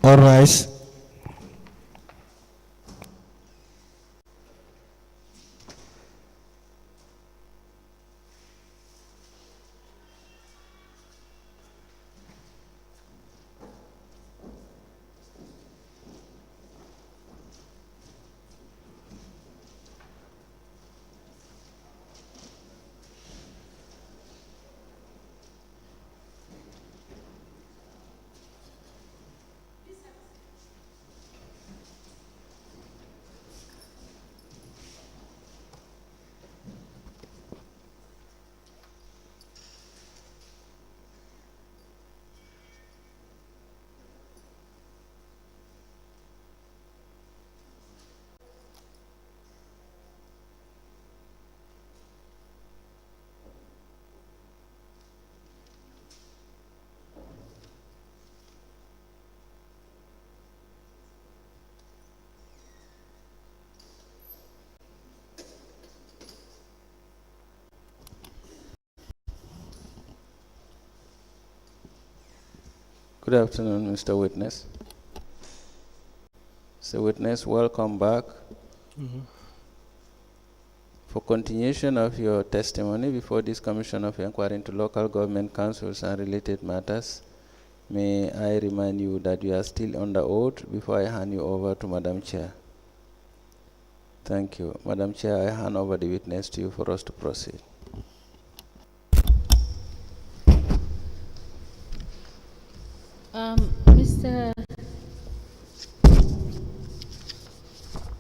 All rise. Good afternoon, Mr. Witness. Mr. Witness, welcome back. For continuation of your testimony before this Commission of Inquiry into Local Government Councils and related matters, may I remind you that you are still under oath before I hand you over to Madam Chair. Thank you. Madam Chair, I hand over the witness to you for us to proceed.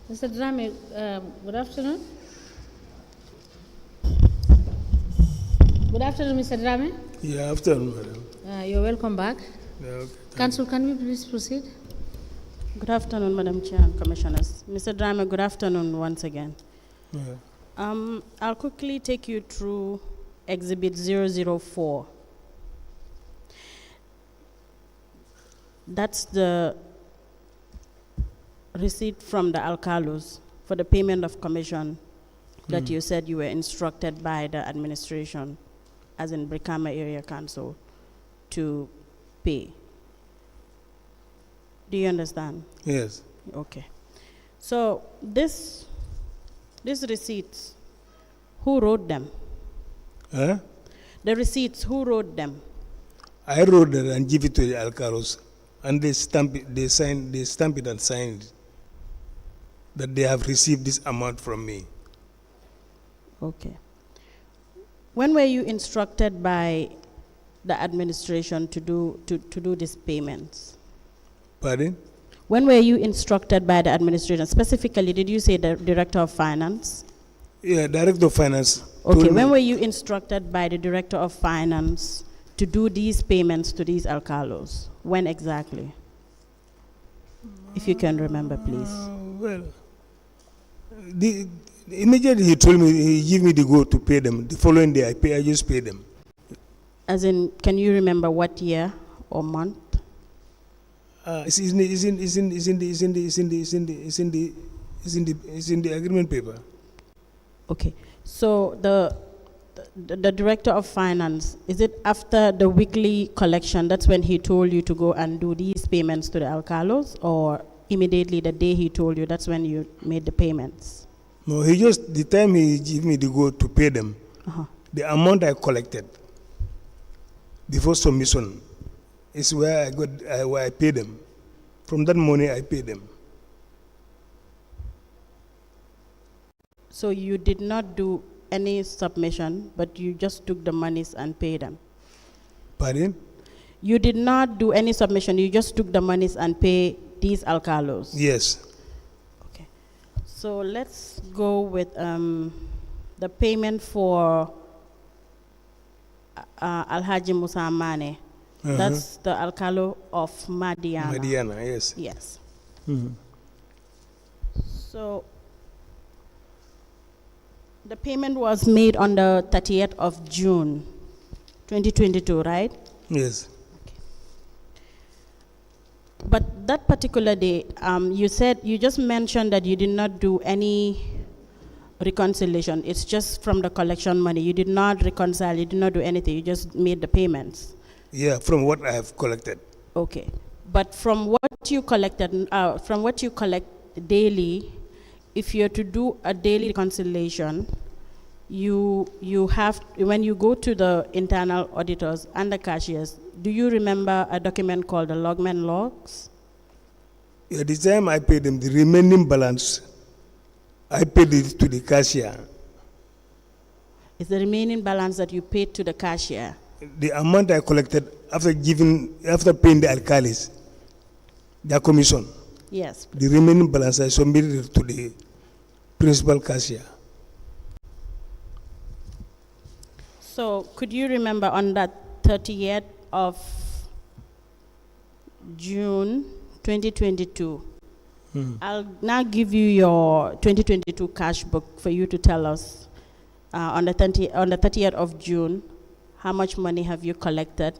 Mr. Drammeh, good afternoon. Good afternoon, Mr. Drammeh. Yeah, afternoon, madam. You're welcome back. Yeah, okay. Council, can we please proceed? Good afternoon, Madam Chair and Commissioners. Mr. Drammeh, good afternoon once again. Yeah. I'll quickly take you through Exhibit 004. That's the receipt from the Alcalos for the payment of commission that you said you were instructed by the administration, as in Brikama Area Council, to pay. Do you understand? Yes. Okay. So these receipts, who wrote them? Huh? The receipts, who wrote them? I wrote it and give it to the Alcaros, and they stamp it, they stamp it and sign it, that they have received this amount from me. Okay. When were you instructed by the administration to do these payments? Pardon? When were you instructed by the administration? Specifically, did you say the Director of Finance? Yeah, Director of Finance. Okay, when were you instructed by the Director of Finance to do these payments to these Alcalos? When exactly? If you can remember, please. Well, immediately he told me, he gave me the go to pay them. The following day I just paid them. As in, can you remember what year or month? It's in the agreement paper. Okay, so the Director of Finance, is it after the weekly collection, that's when he told you to go and do these payments to the Alcalos, or immediately the day he told you, that's when you made the payments? No, he just, the time he gave me the go to pay them, the amount I collected before submission is where I paid them. From that money, I paid them. So you did not do any submission, but you just took the monies and paid them? Pardon? You did not do any submission, you just took the monies and pay these Alcalos? Yes. Okay. So let's go with the payment for Alhaji Musa Mane. That's the Alcalo of Madiana. Madiana, yes. Yes. Mm-hmm. So the payment was made on the 30th of June, 2022, right? Yes. Okay. But that particular day, you just mentioned that you did not do any reconciliation. It's just from the collection money. You did not reconcile, you did not do anything, you just made the payments. Yeah, from what I have collected. Okay. But from what you collected, from what you collect daily, if you're to do a daily reconciliation, you have, when you go to the internal auditors and the cashiers, do you remember a document called the logman logs? At the time I paid them the remaining balance, I paid it to the cashier. It's the remaining balance that you paid to the cashier. The amount I collected after paying the alcalis, their commission. Yes. The remaining balance I submitted to the principal cashier. So could you remember on that 30th of June 2022, I'll now give you your 2022 cash book for you to tell us on the 30th of June, how much money have you collected?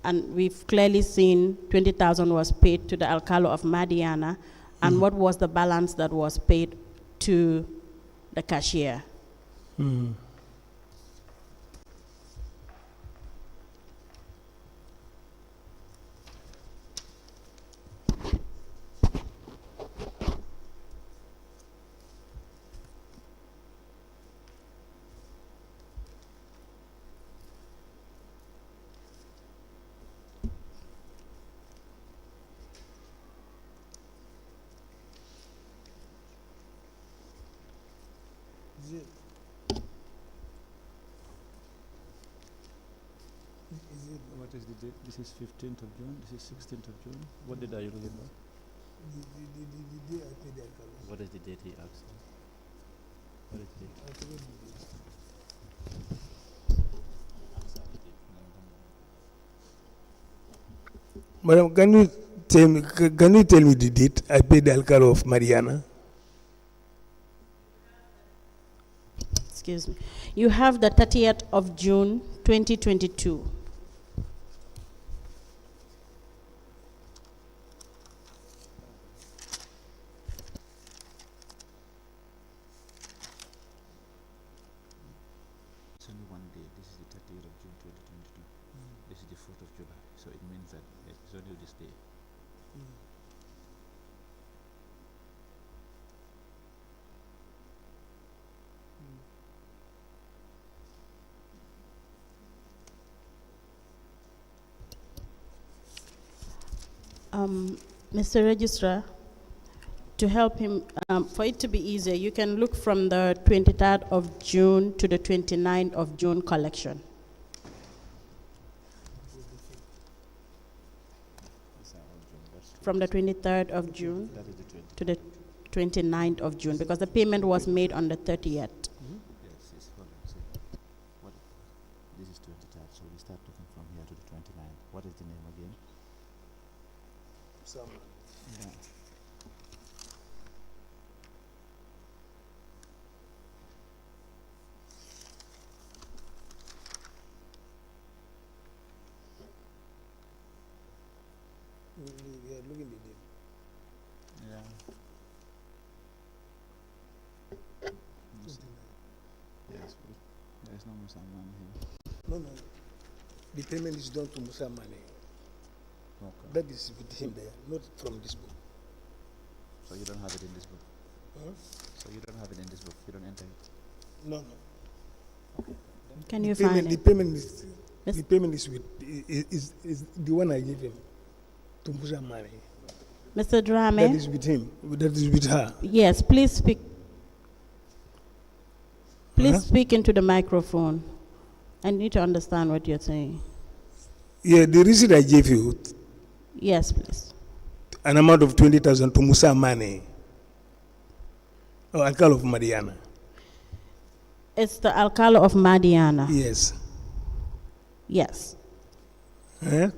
And we've clearly seen 20,000 was paid to the Alcalo of Madiana, and what was the balance that was paid to the cashier? What is the date? This is 15th of June, this is 16th of June. What date are you looking for? The day I paid the alcalis. What is the date he asked? What is the date? Madam, can you tell me the date I paid the alcalo of Mariana? Excuse me. You have the 30th of June 2022. It's only one day. This is the 30th of June 2022. This is the 4th of July. So it means that it's only this day. Mr. Registrar, to help him, for it to be easier, you can look from the 23rd of June to the 29th of June collection. From the 23rd of June That is the 20th. to the 29th of June, because the payment was made on the 30th. Yes, it's hold on. See, what? This is 23rd, so we start looking from here to the 29th. What is the name again? Yeah. We are looking at the date. Yeah. Yes, but there's no Musamman here. No. The payment is done to Musa Mane. Okay. That is with him there, not from this book. So you don't have it in this book. Huh? So you don't have it in this book. You don't enter it. No. Can you The payment, find the it? payment is Yes. the payment is with is the one I gave him to Musa Mane. Mr. That Drammeh? is with him. That is with her. Yes, please speak. Please Huh? speak into the microphone. I need to understand what you're saying. Yeah, the receipt I gave you, Yes, please. an amount of 20,000 to Musa Mane, or Alcalo of Mariana. It's the Alcalo of Madiana. Yes. Yes. Huh?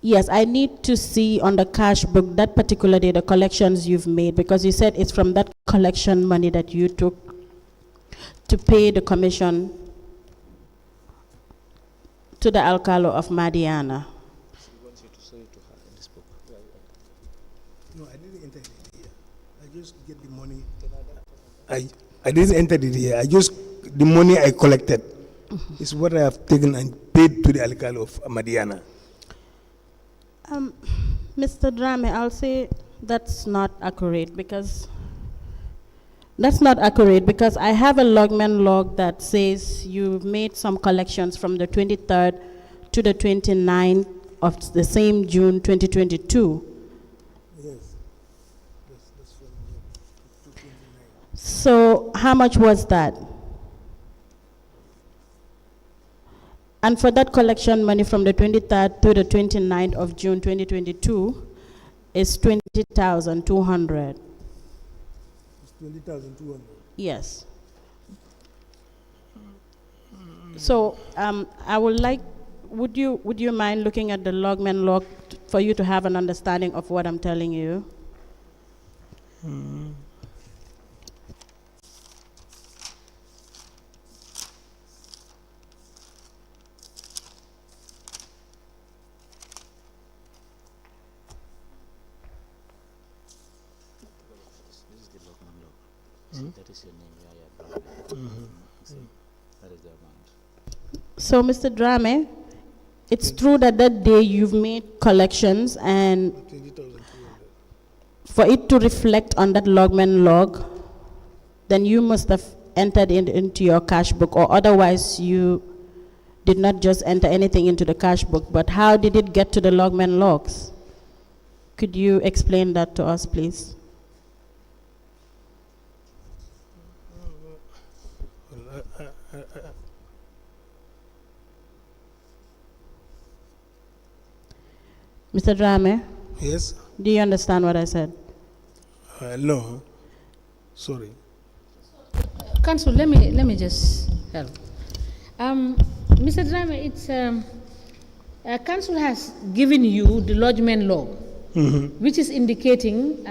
Yes, I need to see on the cash book that particular day the collections you've made, because you said it's from that collection money that you took to pay the commission to the Alcalo of Madiana. She wants you to show it to her in this book. No, I didn't enter it here. I just get the money. I didn't enter it here. I just, the money I collected is what I have taken and paid to the Alcalo of Madiana. Mr. Drammeh, I'll say that's not accurate because I have a logman log that says you made some collections from the 23rd to the 29th of the same June 2022. Yes. That's from 229. So how much was that? And for that collection money from the 23rd to the 29th of June 2022 is 20,200. It's 20,200. Yes. So I would like, would you mind looking at the logman log for you to have an understanding of what I'm telling you? This is the logman log. See, that is your name, Yaya. See, that is the amount. So, Mr. Drammeh, it's true that that day you've made collections, and 20,200. for it to reflect on that logman log, then you must have entered into your cash book, or otherwise you did not just enter anything into the cash book. But how did it get to the logman logs? Could you explain that to us, please? Mr. Drammeh, Yes? do you understand what I said? No. Sorry. Council, let me just help. Mr. Drammeh, it's Council has given you the lodgement log, which is indicating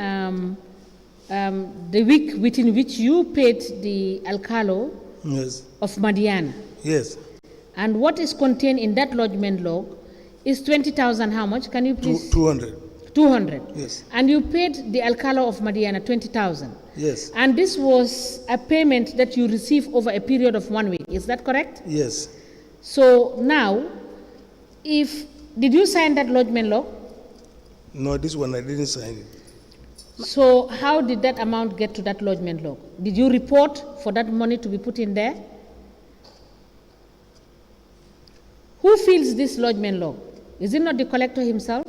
the week within which you paid the alcalo Yes. of Madiana. Yes. And what is contained in that lodgement log is 20,000. How much? Can you please? 200. 200. Yes. And you paid the alcalo of Madiana 20,000. Yes. And this was a payment that you received over a period of 1 week. Is that correct? Yes. So now, did you sign that lodgement log? No, this one I didn't sign it. So how did that amount get to that lodgement log? Did you report for that money to be put in there? Who fills this lodgement log? Is it not the collector himself?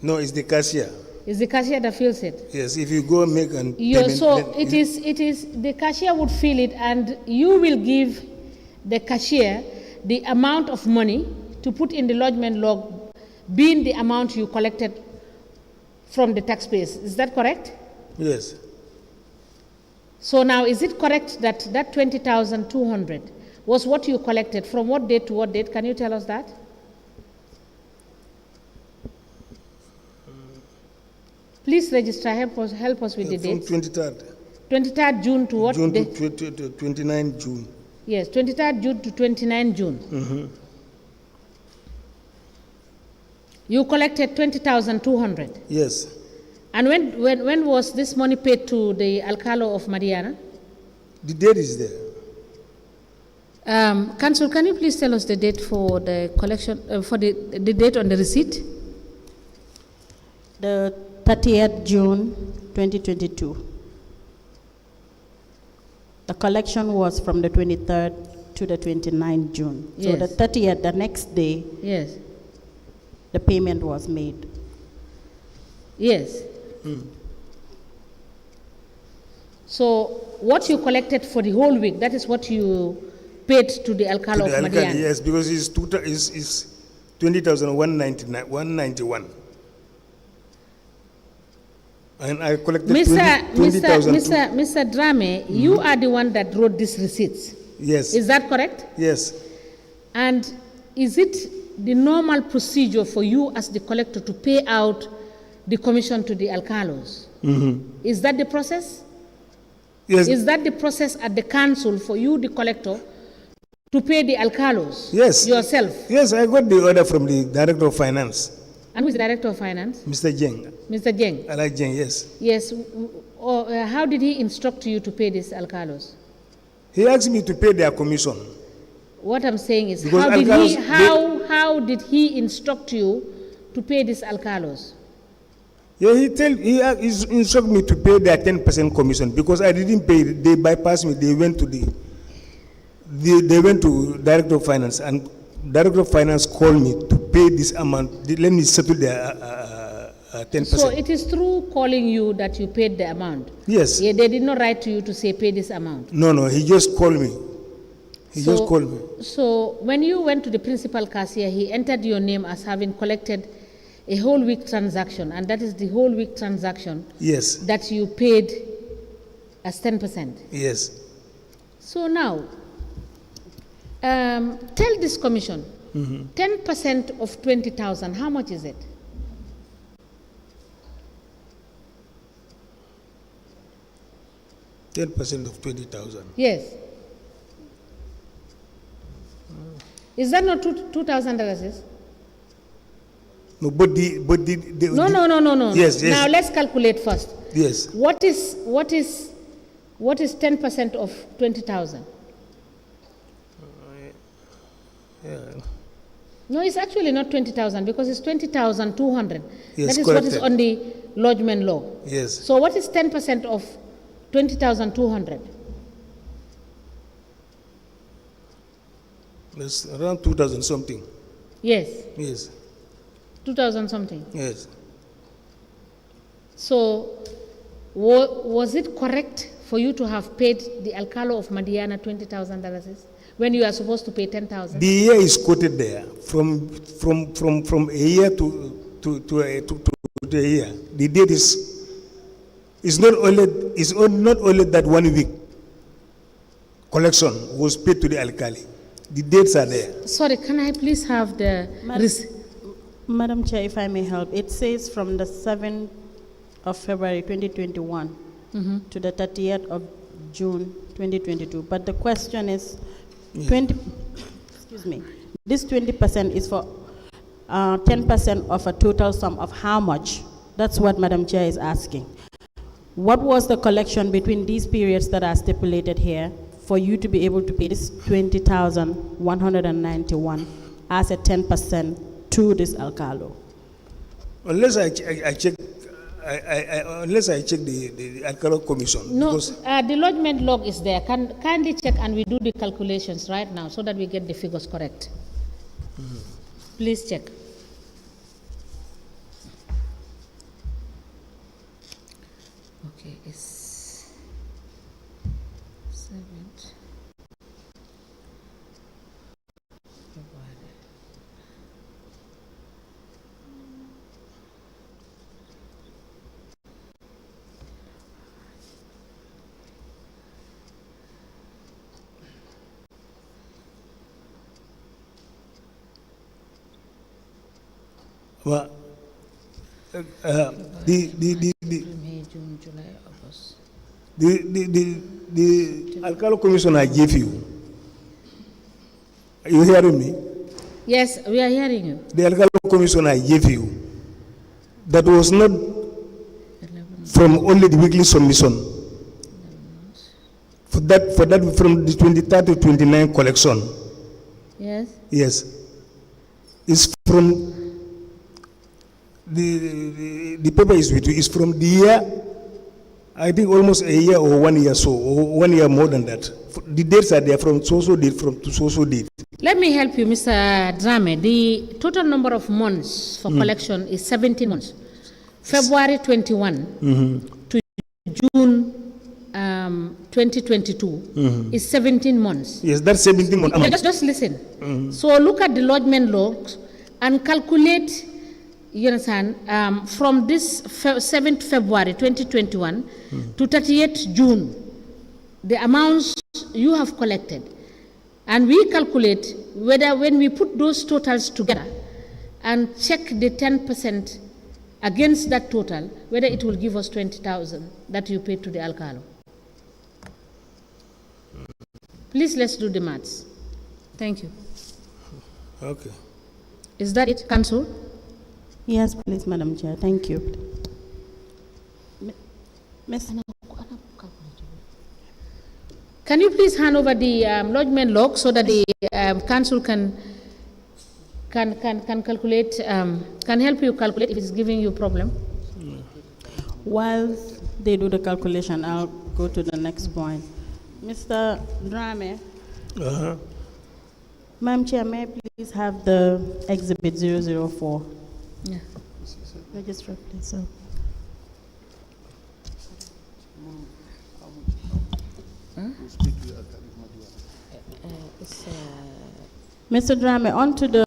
No, it's the cashier. Is the cashier that fills it? Yes, if you go make an Yeah, payment. so then it is the cashier would fill it, and you will give the cashier the amount of money to put in the lodgement log, being the amount you collected from the taxpayers. Is that correct? Yes. So now, is it correct that that 20,200 was what you collected from what date to what date? Can you tell us that? Please register, help us with the From dates. 23rd. 23rd June to what June date? to 29 June. Yes, 23rd June to 29 June. You collected 20,200. Yes. And when was this money paid to the alcalo of Mariana? The date is there. Council, can you please tell us the date for the collection, for the date on the receipt? The 30th June 2022. The collection was from the 23rd to the 29th June. So the Yes. 30th, the next day, Yes. the payment was made. Yes. So what you collected for the whole week, that is what you paid to the alcalo To of the alcalde, Mariana? yes, because it's 20,191. And I collected 20,000. Mr. Drammeh, you are the one that wrote these receipts. Yes. Is that correct? Yes. And is it the normal procedure for you as the collector to pay out the commission to the alcalos? Is that the process? Yes. Is that the process at the council for you, the collector, to pay the alcalos? Yes. Yourself? Yes, I got the order from the Director of Finance, And who is the director of finance? Mr. Jeng. Mr. Jeng. I like Jeng, yes. Yes. How did he instruct you to pay these alcalos? He asked me to pay their commission. What I'm saying is, Because how did alcalos, how did he instruct you to pay these alcalos? Yeah, he instructed me to pay their 10% commission because I didn't pay. They bypassed me. They went to they went to Director of Finance, and Director of Finance called me to pay this amount. Let me settle their 10%. So it is through calling you that you paid the amount? Yes. Yeah, they did not write to you to say pay this amount? No, he just called me. Just called me. So when you went to the principal cashier, he entered your name as having collected a whole week transaction, and that is the whole week transaction. Yes. That you paid as 10%. Yes. So now, tell this commission, 10% of 20,000, how much is it? $10% of 20,000. Yes. Is that not $2,000? No, but the No. Yes. Now let's calculate first. Yes. What is 10% of 20,000? Yeah. No, it's actually not 20,000 because it's 20,200. Yes, that is what is corrected. on the lodgement law. Yes. So what is 10% of 20,200? It's around 2,000 something. Yes. Yes. 2,000 something. Yes. So was it correct for you to have paid the alcalo of Madiana $20,000 when you are supposed to pay 10,000? The year is quoted there from a year to a year. The date is not only that 1 week collection was paid to the alkali. The dates are there. Sorry, can I please have the Madam Chair, if I may help, it says from the 7th of February 2021 to the 30th of June 2022. But the question is, this 20% is for 10% of a total sum of how much? That's what Madam Chair is asking. What was the collection between these periods that are stipulated here for you to be able to pay this 20,191 as a 10% to this alcalo? Unless I check the alcalo commission. No, the lodgement log is there. Kindly check and we do the calculations right now so that we get the figures correct. Please check. Okay, it's 7th February. Well, May, June, July, August. the alcalo commission I gave you. Are you hearing me? Yes, we are hearing you. The alcalo commission I gave you, that was not from only the weekly submission. For that from the 23rd to 29 collection. Yes. Yes. It's from the paper is with you. It's from the year, I think almost a year or 1 year so, or 1 year more than that. The dates are there from so date to so date. Let me help you, Mr. Drammeh. The total number of months for collection is 17 months. February 21 to June 2022 is 17 months. Yes, that's 17 months. Just listen. So look at the lodgement logs and calculate, you understand, from this 7th February 2021 to 30th June, the amounts you have collected. And we calculate whether when we put those totals together and check the 10% against that total, whether it will give us 20,000 that you paid to the alcalo. Please, let's do the maths. Thank you. Okay. Is that it, Council? Yes, please, Madam Chair. Thank you. Miss. Can you please hand over the lodgement log so that the Council can can calculate, can help you calculate if it's giving you problem. While they do the calculation, I'll go to the next point. Mr. Drammeh, Madam Chair, may I please have the exhibit 004? Yeah. Registrar, please, sir. Mr. Drammeh, on to the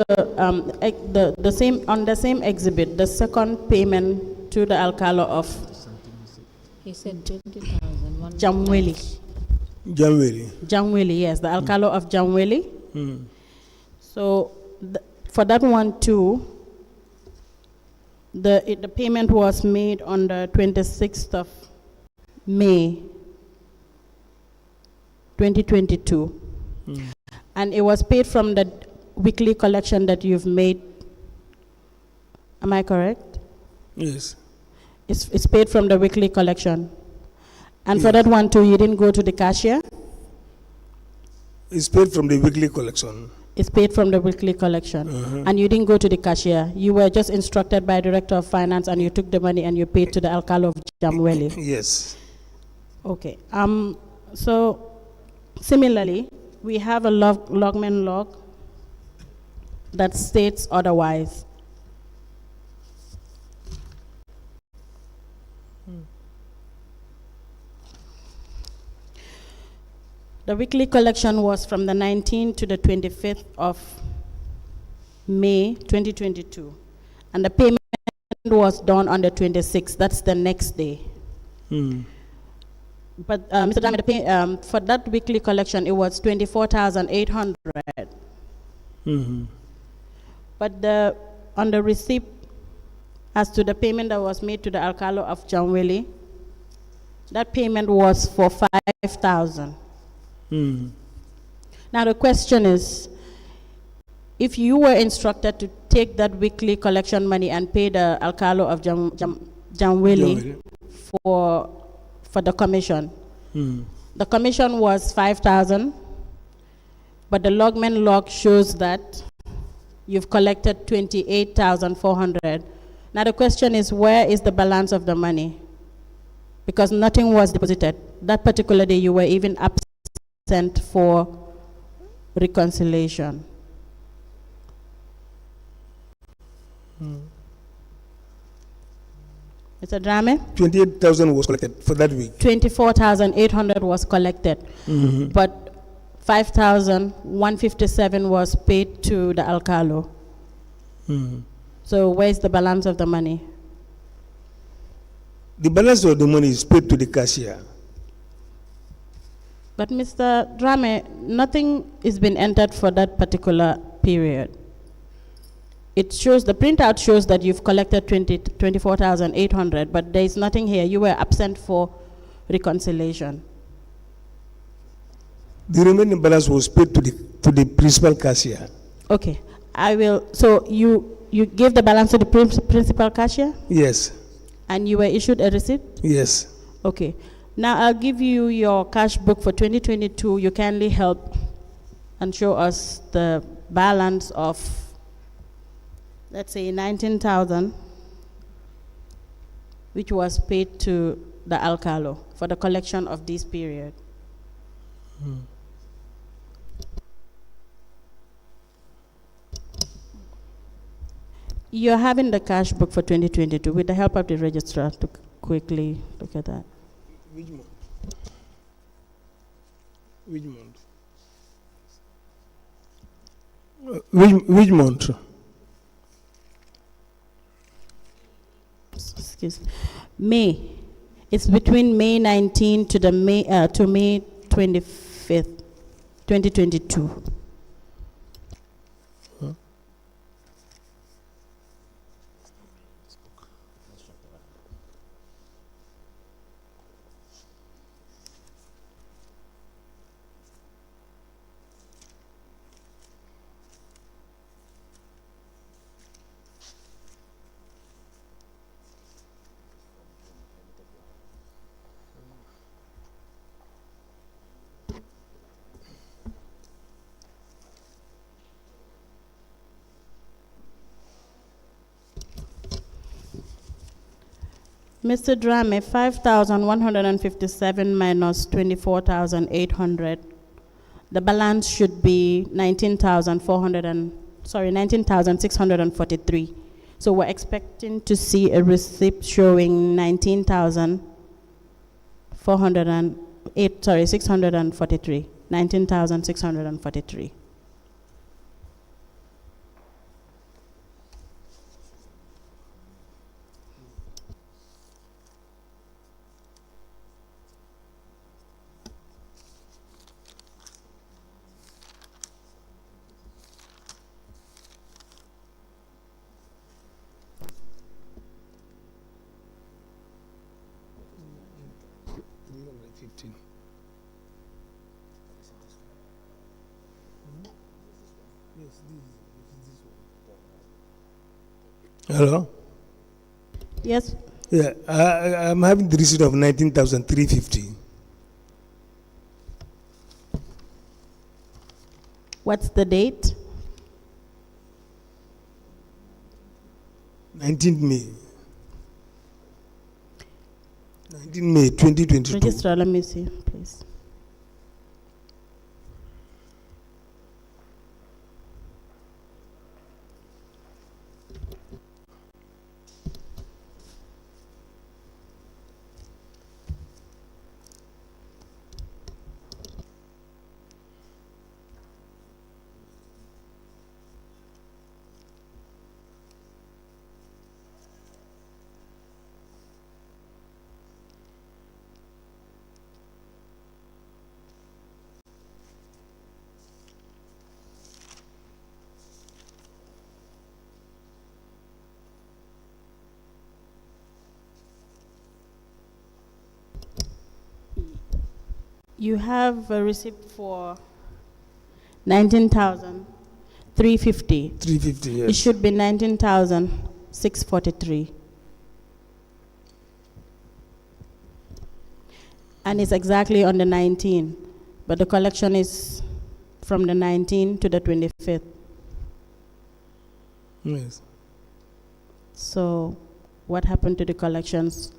same exhibit, the second payment to the alcalo of He said 20,000. Jamweli. Jamweli, yes, the alcalo of Jamweli. So for that one too, the payment was made on the 26th of May 2022. And it was paid from the weekly collection that you've made. Am I correct? Yes. It's paid from the weekly collection. And Yes. for that one too, you didn't go to the cashier? It's paid from the weekly collection. It's paid from the weekly collection. And you didn't go to the cashier. You were just instructed by Director of Finance and you took the money and you paid to the alcalo of Jamweli. Yes. Okay. So similarly, we have a logman log that states otherwise. The weekly collection was from the 19th to the 25th of May 2022. And the payment was done on the 26th. That's the next day. But Mr. Drammeh, for that weekly collection, it was 24,800. But on the receipt, as to the payment that was made to the alcalo of Jamweli, that payment was for 5,000. Now the question is, if you were instructed to take that weekly collection money and pay the alcalo of Jamweli for the commission, the commission was 5,000, but the logman log shows that you've collected 28,400. Now the question is, where is the balance of the money? Because nothing was deposited. That particular day you were even absent for reconciliation. Mr. Drammeh? 28,000 was collected for that week. 24,800 was collected, but 5,157 was paid to the alcalo. So where's the balance of the money? The balance of the money is paid to the cashier. But Mr. Drammeh, nothing is been entered for that particular period. It shows, the printout shows that you've collected 24,800, but there is nothing here. You were absent for reconciliation. The remaining balance was paid to the principal cashier. Okay, I will. So you gave the balance to the principal cashier? Yes. And you were issued a receipt? Yes. Okay. Now I'll give you your cash book for 2022. You kindly help and show us the balance of, let's say, 19,000, which was paid to the alcalo for the collection of this period. You're having the cash book for 2022 with the help of the registrar to quickly look at that. Which month? Which month? Which month? Excuse me. May. It's between May 19 to May 25th, 2022. Mr. Drammeh, 5,157 minus 24,800. The balance should be 19,643. So we're expecting to see a receipt showing 643. 19,643. Hello? Yes. Yeah, I'm having the receipt of 19,350. What's the date? 19th May. 19th May 2022. Registrar, let me see, please. You have a receipt for 19,350. 350, yes. It should be 19,643. And it's exactly on the 19th, but the collection is from the 19th to the 25th. Yes. So what happened to the collections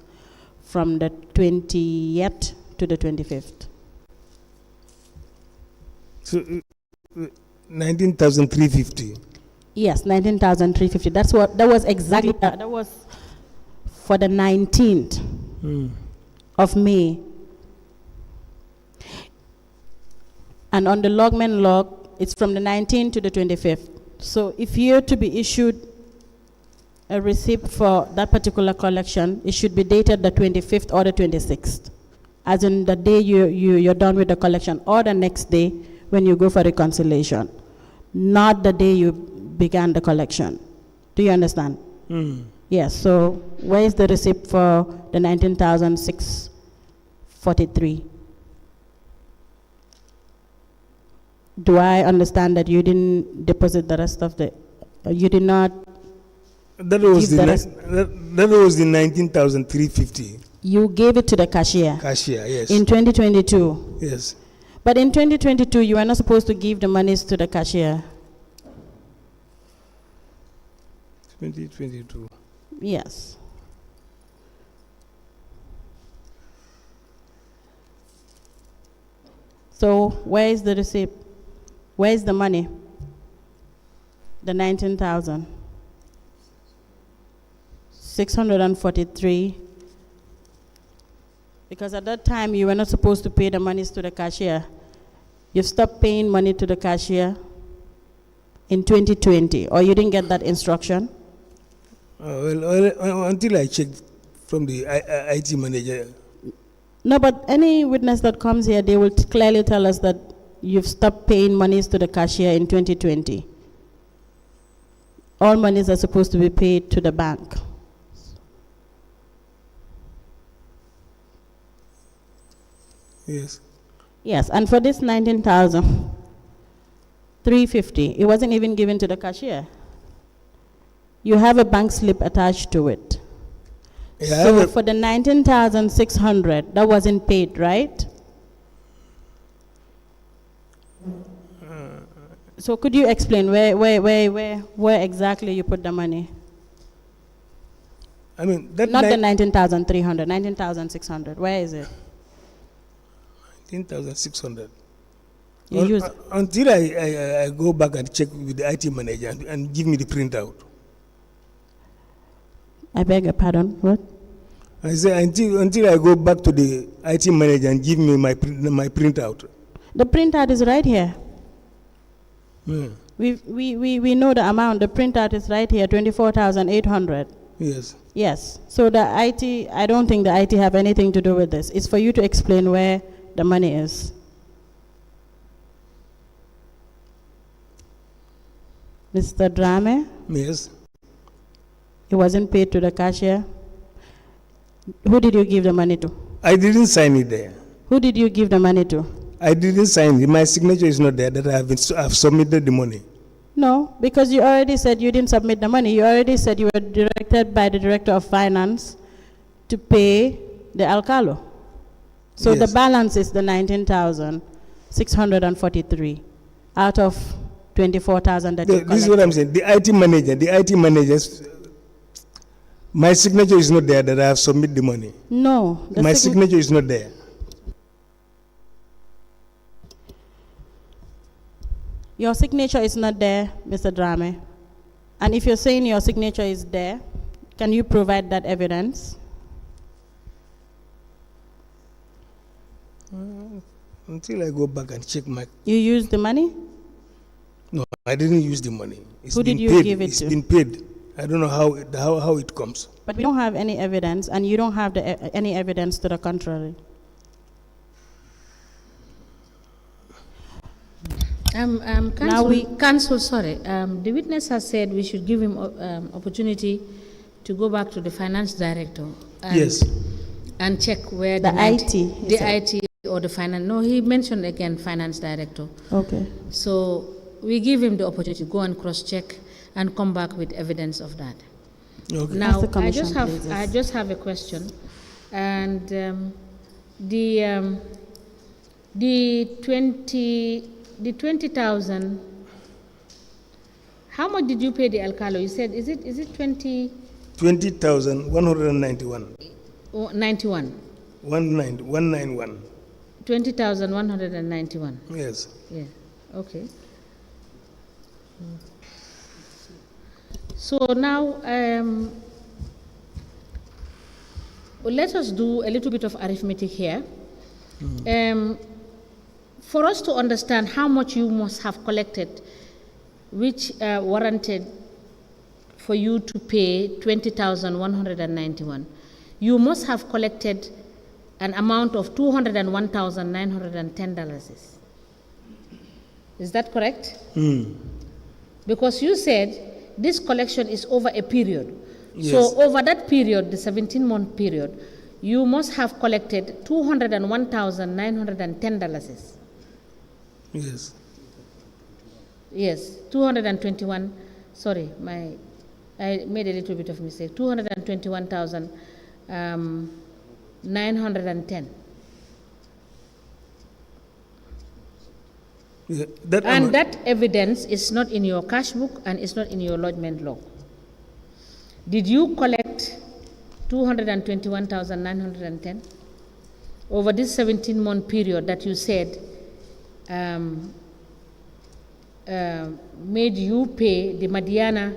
from the 20th to the 25th? So, 19,350. Yes, 19,350. That was exactly, that was for the 19th of May. And on the logman log, it's from the 19th to the 25th. So if you're to be issued a receipt for that particular collection, it should be dated the 25th or the 26th, as in the day you're done with the collection, or the next day when you go for reconciliation, not the day you began the collection. Do you understand? Yes, so where is the receipt for the 19,643? Do I understand that you didn't deposit the rest of the, you did not? That was that was the 19,350. You gave it to the cashier? Cashier, yes. In 2022? Yes. But in 2022, you were not supposed to give the monies to the cashier. 2022. Yes. So where is the receipt? Where is the money? The 19,643. Because at that time you were not supposed to pay the monies to the cashier. You stopped paying money to the cashier in 2020, or you didn't get that instruction? Until I checked from the IT manager. No, but any witness that comes here, they will clearly tell us that you've stopped paying monies to the cashier in 2020. All monies are supposed to be paid to the bank. Yes. Yes, and for this 19,350, it wasn't even given to the cashier. You have a bank slip attached to it. Yeah, so for the 19,600, that wasn't paid, right? So could you explain where exactly you put the money? I mean, that Not the 19,300, 19,600. Where is it? 19,600. You use Until I go back and check with the IT manager and give me the printout. I beg your pardon. What? I say until I go back to the IT manager and give me my printout. The printout is right here. Yeah. We know the amount. The printout is right here, 24,800. Yes. Yes. So the IT, I don't think the IT have anything to do with this. It's for you to explain where the money is. Mr. Drammeh, Yes. it wasn't paid to the cashier. Who did you give the money to? I didn't sign it there. Who did you give the money to? I didn't sign it. My signature is not there that I've submitted the money. No, because you already said you didn't submit the money. You already said you were directed by the Director of Finance to pay the alcalo. So Yes. the balance is the 19,643 out of 24,000 that you This is what I'm saying. The IT managers, my signature is not there that I have submitted the money. No. My signature is not there. Your signature is not there, Mr. Drammeh. And if you're saying your signature is there, can you provide that evidence? Until I go back and check my... You used the money? No, I didn't use the money. Who did you paid. give it It's to? been paid. I don't know how it comes. But we don't have any evidence, and you don't have any evidence to the contrary. Counsel, sorry. The witness has said we should give him opportunity to go back to the finance director. Yes. And check where The IT. The IT or the finance. No, he mentioned again finance director. Okay. So we give him the opportunity to go and cross-check and come back with evidence of that. Okay. Now, Ask the commission, I just have a question, and the 20,000. How much did you pay the alcalo? You said is it 20? 20,191. 91. 191. 20,191. Yes. Yeah. Okay. So now, let us do a little bit of arithmetic here. For us to understand how much you must have collected, which warranted for you to pay 20,191, you must have collected an amount of $201,910. Is that correct? Because you said this collection is over a period. Yes. So over that period, the 17-month period, you must have collected $201,910. Yes. Yes, 221. Sorry, I made a little bit of mistake. 221,910. Yeah, And that evidence is not in your cash book and it's not in your lodgement log. Did you collect 221,910 over this 17-month period that you said made you pay the Madiana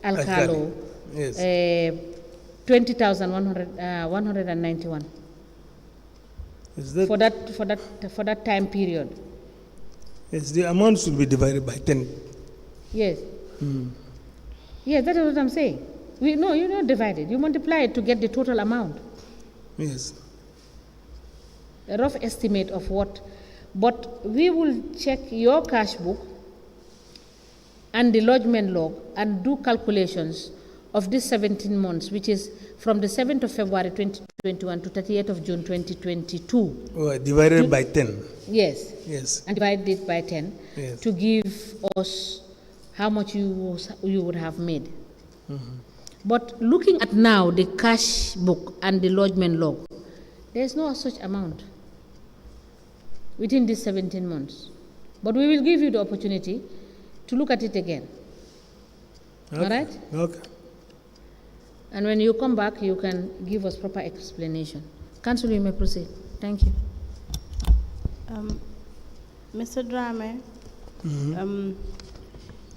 Alcalo Yes. 20,191 Is that, for that time period? yes, the amount should be divided by 10. Yes. Yes, that is what I'm saying. No, you don't divide it. You multiply it to get the total amount. Yes. A rough estimate of what. But we will check your cash book and the lodgement log and do calculations of this 17 months, which is from the 7th of February 2021 to 30th of June 2022. Oh, divided by 10. Yes. Yes. And divide it by 10 Yes. to give us how much you would have made. But looking at now the cash book and the lodgement log, there is no such amount within these 17 months. But we will give you the opportunity to look at it again. Okay. All right? Okay. And when you come back, you can give us proper explanation. Council, you may proceed. Thank you. Mr. Drammeh,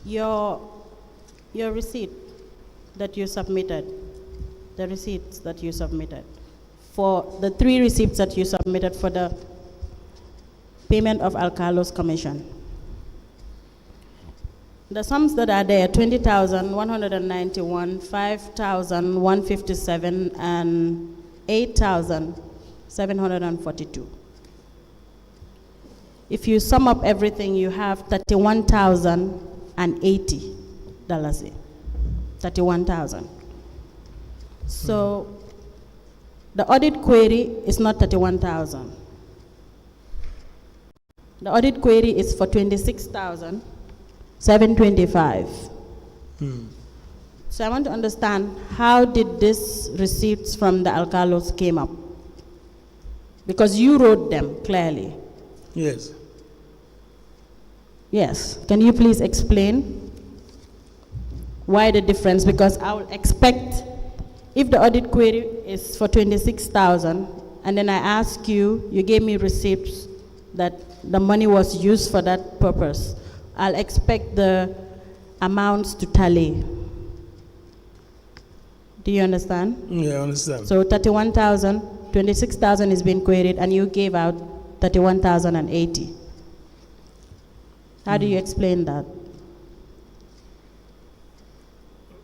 your receipt that you submitted, the receipts that you submitted, for the 3 receipts that you submitted for the payment of Alcalo's commission. The sums that are there, 20,191, 5,157, and 8,742. If you sum up everything, you have $31,080 here. 31,000. So the audit query is not 31,000. The audit query is for 26,725. So I want to understand, how did these receipts from the Alcalos came up? Because you wrote them clearly. Yes. Yes. Can you please explain why the difference? Because I would expect, if the audit query is for 26,000, and then I ask you, you gave me receipts that the money was used for that purpose, I'll expect the amounts to tally. Do you understand? Yeah, I understand. So 31,000, 26,000 is being queried, and you gave out 31,080. How do you explain that?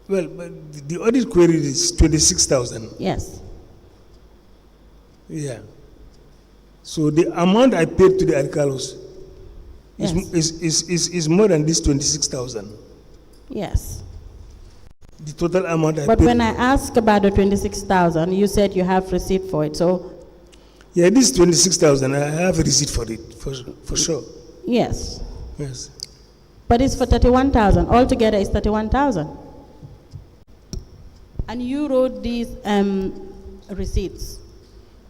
Well, but the audit query is 26,000. Yes. Yeah. So the amount I paid to the Alcalos Yes. is more than this 26,000. Yes. The total amount I But paid. when I asked about the 26,000, you said you have receipt for it. So Yeah, this 26,000, I have a receipt for it, for sure. yes. Yes. But it's for 31,000. Altogether, it's 31,000. And you wrote these receipts.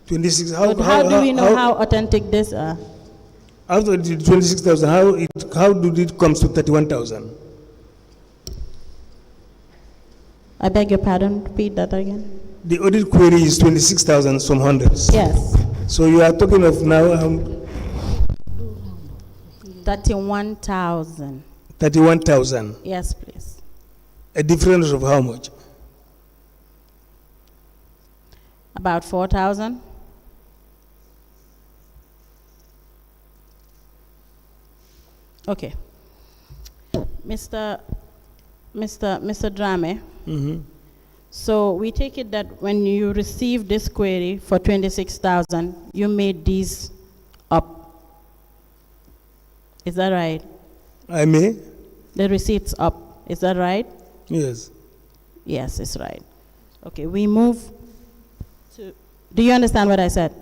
26, But how do we know how authentic these are? After the 26,000, how did it come to 31,000? I beg your pardon, repeat that again. The audit query is 26,000 some hundreds. Yes. So you are talking of now 31,000. 31,000. Yes, please. A difference of how much? About 4,000. Okay. Mr. Drammeh, so we take it that when you received this query for 26,000, you made these up. Is that right? I may? The receipts up. Is that right? Yes. Yes, it's right. Okay, we move to. Do you understand what I said?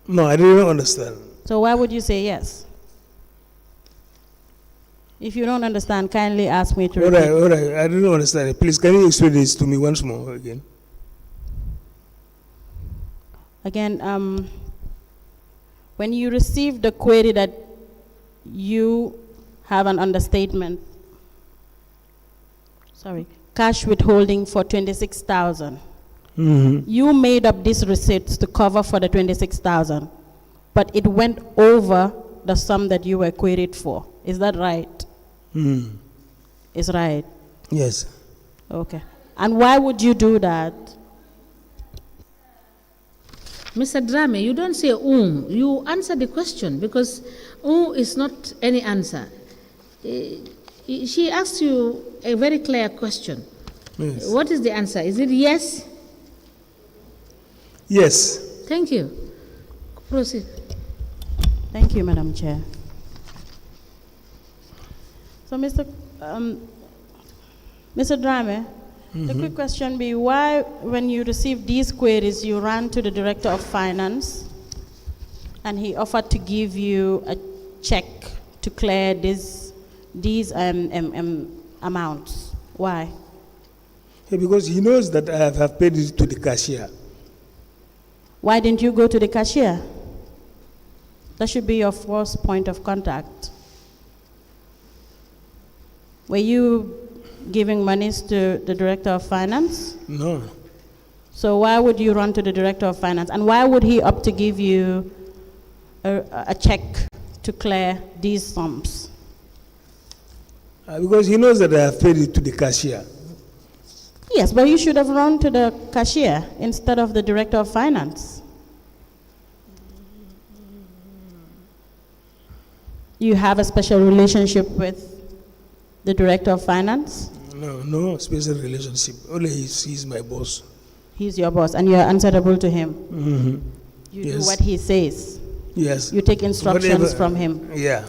No, I didn't understand. So why would you say yes? If you don't understand, kindly ask me to repeat. All right, I didn't understand it. Please, can you explain this to me once more again? Again, when you receive the query that you have an understatement, cash withholding for 26,000, you made up these receipts to cover for the 26,000, but it went over the sum that you were queried for. Is that right? Is right? Yes. Okay. And why would you do that? Mr. Drammeh, you don't say you answer the question, because is not any answer. She asked you a very clear question. Yes. What is the answer? Is it yes? Yes. Thank you. Proceed. Thank you, Madam Chair. So, Mr. Drammeh, the quick question be, why, when you received these queries, you ran to the Director of Finance and he offered to give you a check to clear these amounts? Why? Yeah, because he knows that I have paid it to the cashier. Why didn't you go to the cashier? That should be your first point of contact. Were you giving monies to the Director of Finance? No. So why would you run to the Director of Finance? And why would he opt to give you a check to clear these sums? Because he knows that I have paid it to the cashier. Yes, but you should have run to the cashier instead of the Director of Finance. You have a special relationship with the Director of Finance? No special relationship. Only he's my boss. He's your boss, and you are answerable to him. Mm-hmm. You Yes. do what he says. Yes. You take instructions Whatever. from him. Yeah.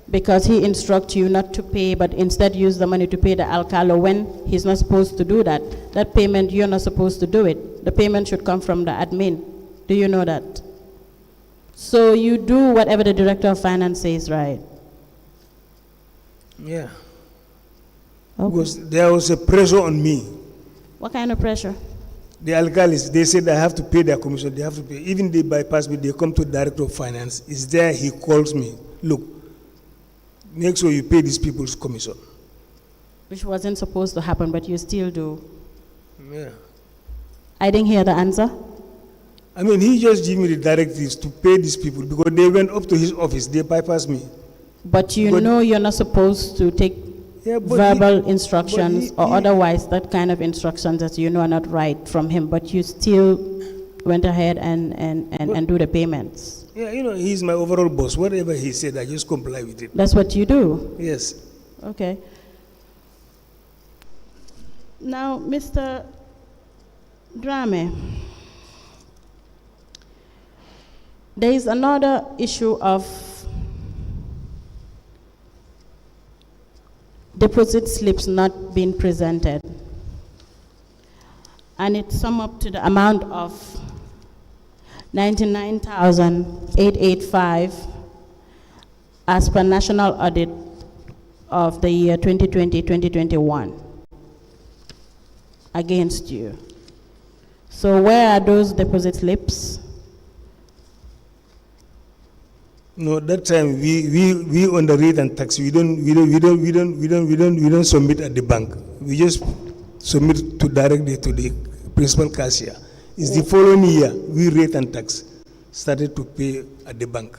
Because he instructs you not to pay, but instead use the money to pay the alcalo when he's not supposed to do that. That payment, you're not supposed to do it. The payment should come from the admin. Do you know that? So you do whatever the Director of Finance says, right? Yeah. Okay. Because there was a pressure on me. What kind of pressure? The alcalis, they said I have to pay their commission. They have to pay. Even they bypass me, they come to the Director of Finance. Is there, he calls me. Look, make sure you pay these people's commission. Which wasn't supposed to happen, but you still do. Yeah. I didn't hear the answer. I mean, he just gave me the directives to pay these people because they went up to his office. They bypassed me. But you But- know you're not supposed to take Yeah, but verbal he- instructions but or otherwise that kind of instructions that you know are not right from him, but you still went ahead and do the payments. Yeah, you know, he's my overall boss. Whatever he said, I just comply with it. That's what you do. Yes. Okay. Now, Mr. Drammeh, there is another issue of deposit slips not being presented. And it sums up to the amount of 99,885 as per national audit of the year 2020-2021 against you. So where are those deposit slips? No, that time we on the rate and tax. We don't submit at the bank. We just submit to directly to the principal cashier. It's the following year we rate and tax started to pay at the bank.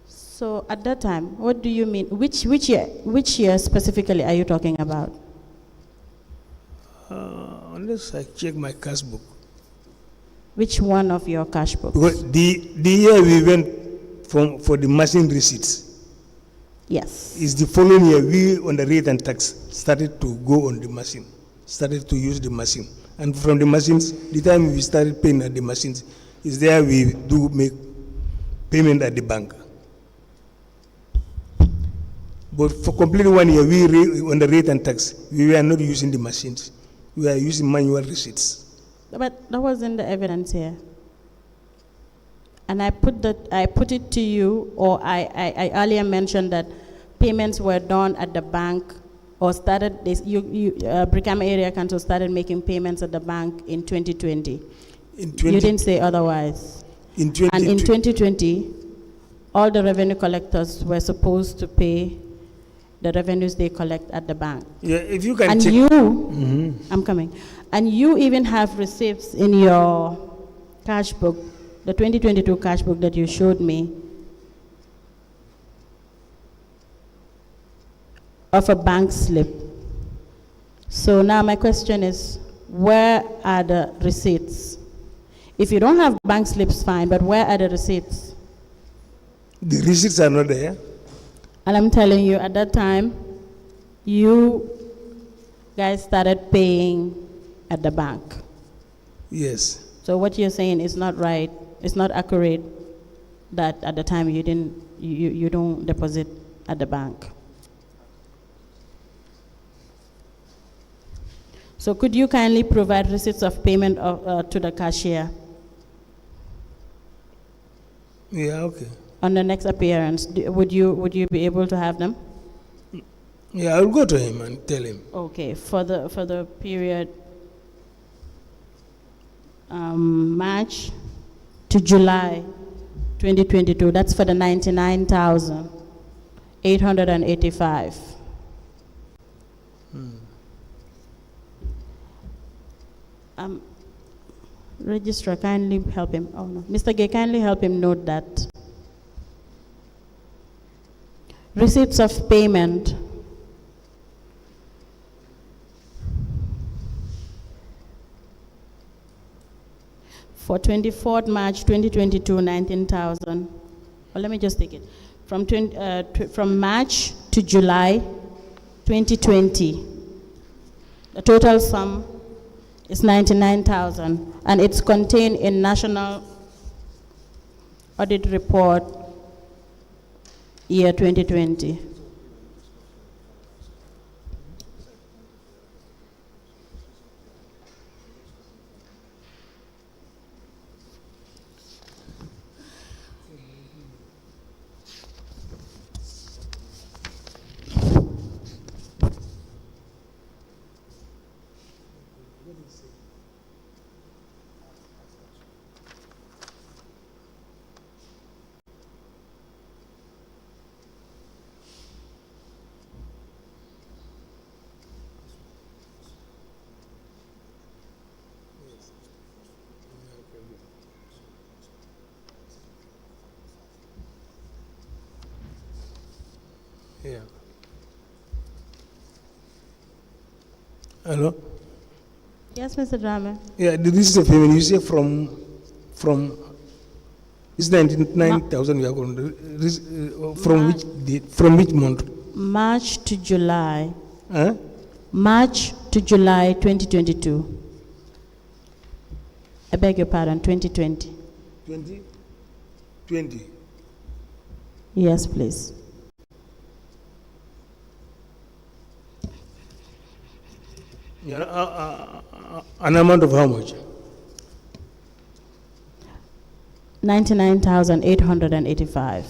So at that time, what do you mean? Which year specifically are you talking about? Unless I check my cash book. Which one of your cash books? Because the year we went for the machine receipts Yes. is the following year we on the rate and tax started to go on the machine, started to use the machine. And from the machines, the time we started paying at the machines, is there we do make payment at the bank. But for completely 1 year, on the rate and tax, we were not using the machines. We were using manual receipts. But that wasn't the evidence here. And I put it to you, or I earlier mentioned that payments were done at the bank, or started. Brikama Area Council started making payments at the bank in 2020. In You didn't say otherwise. And in 2020, all the revenue collectors were supposed to pay the revenues they collect at the bank. Yeah, if you can And check. you, I'm coming. And you even have receipts in your cash book, the 2022 cash book that you showed me, of a bank slip. So now my question is, where are the receipts? If you don't have bank slips, fine, but where are the receipts? The receipts are not there. And I'm telling you, at that time, you guys started paying at the bank. Yes. So what you're saying is not right. It's not accurate that at the time you don't deposit at the bank. So could you kindly provide receipts of payment to the cashier Yeah, okay. on the next appearance? Would you be able to have them? Yeah, I'll go to him and tell him. Okay, for the period March to July 2022. That's for the 99,885. Registrar, kindly help him. Oh no, Mr. Gay, kindly help him note that. Receipts of payment. For 24th March 2022, 19,000. Well, let me just take it. From March to July 2020, the total sum is 99,000, and it's contained in National Audit Report, year 2020. Yeah. Hello? Yes, Mr. Drammeh. Yeah, this is a payment you say from it's 99,000 we are going to, from which date, from which month? March to July. Huh? March to July 2022. I beg your pardon, 2020. 2020. Yes, please. Yeah, an amount of how much? 99,885.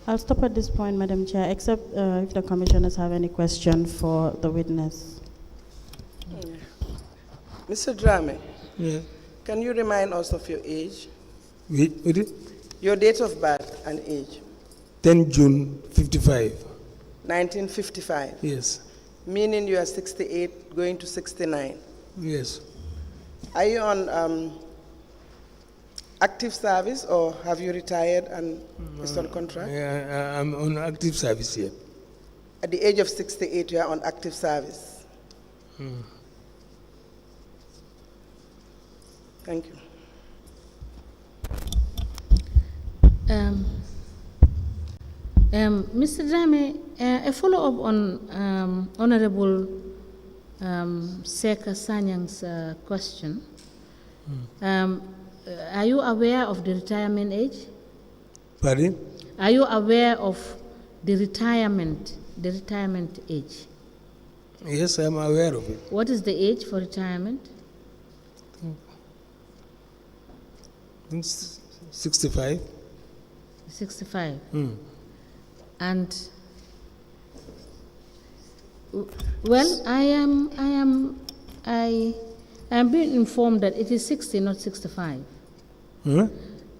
I'll stop at this point, Madam Chair, except if the commissioners have any question for the witness. Mr. Drammeh, Yeah. can you remind us of your age? Wait. Your date of birth and age? 10 June 55. 1955. Yes. Meaning you are 68 going to 69. Yes. Are you on active service or have you retired and is on contract? Yeah, I'm on active service here. At the age of 68, you are on active service. Thank you. Mr. Drammeh, a follow-up on Honorable Seka Sanyang's question. Are you aware of the retirement age? Pardon? Are you aware of the retirement age? Yes, I'm aware of it. What is the age for retirement? I think 65. 65. And well, I am being informed that it is 60, not 65. Huh?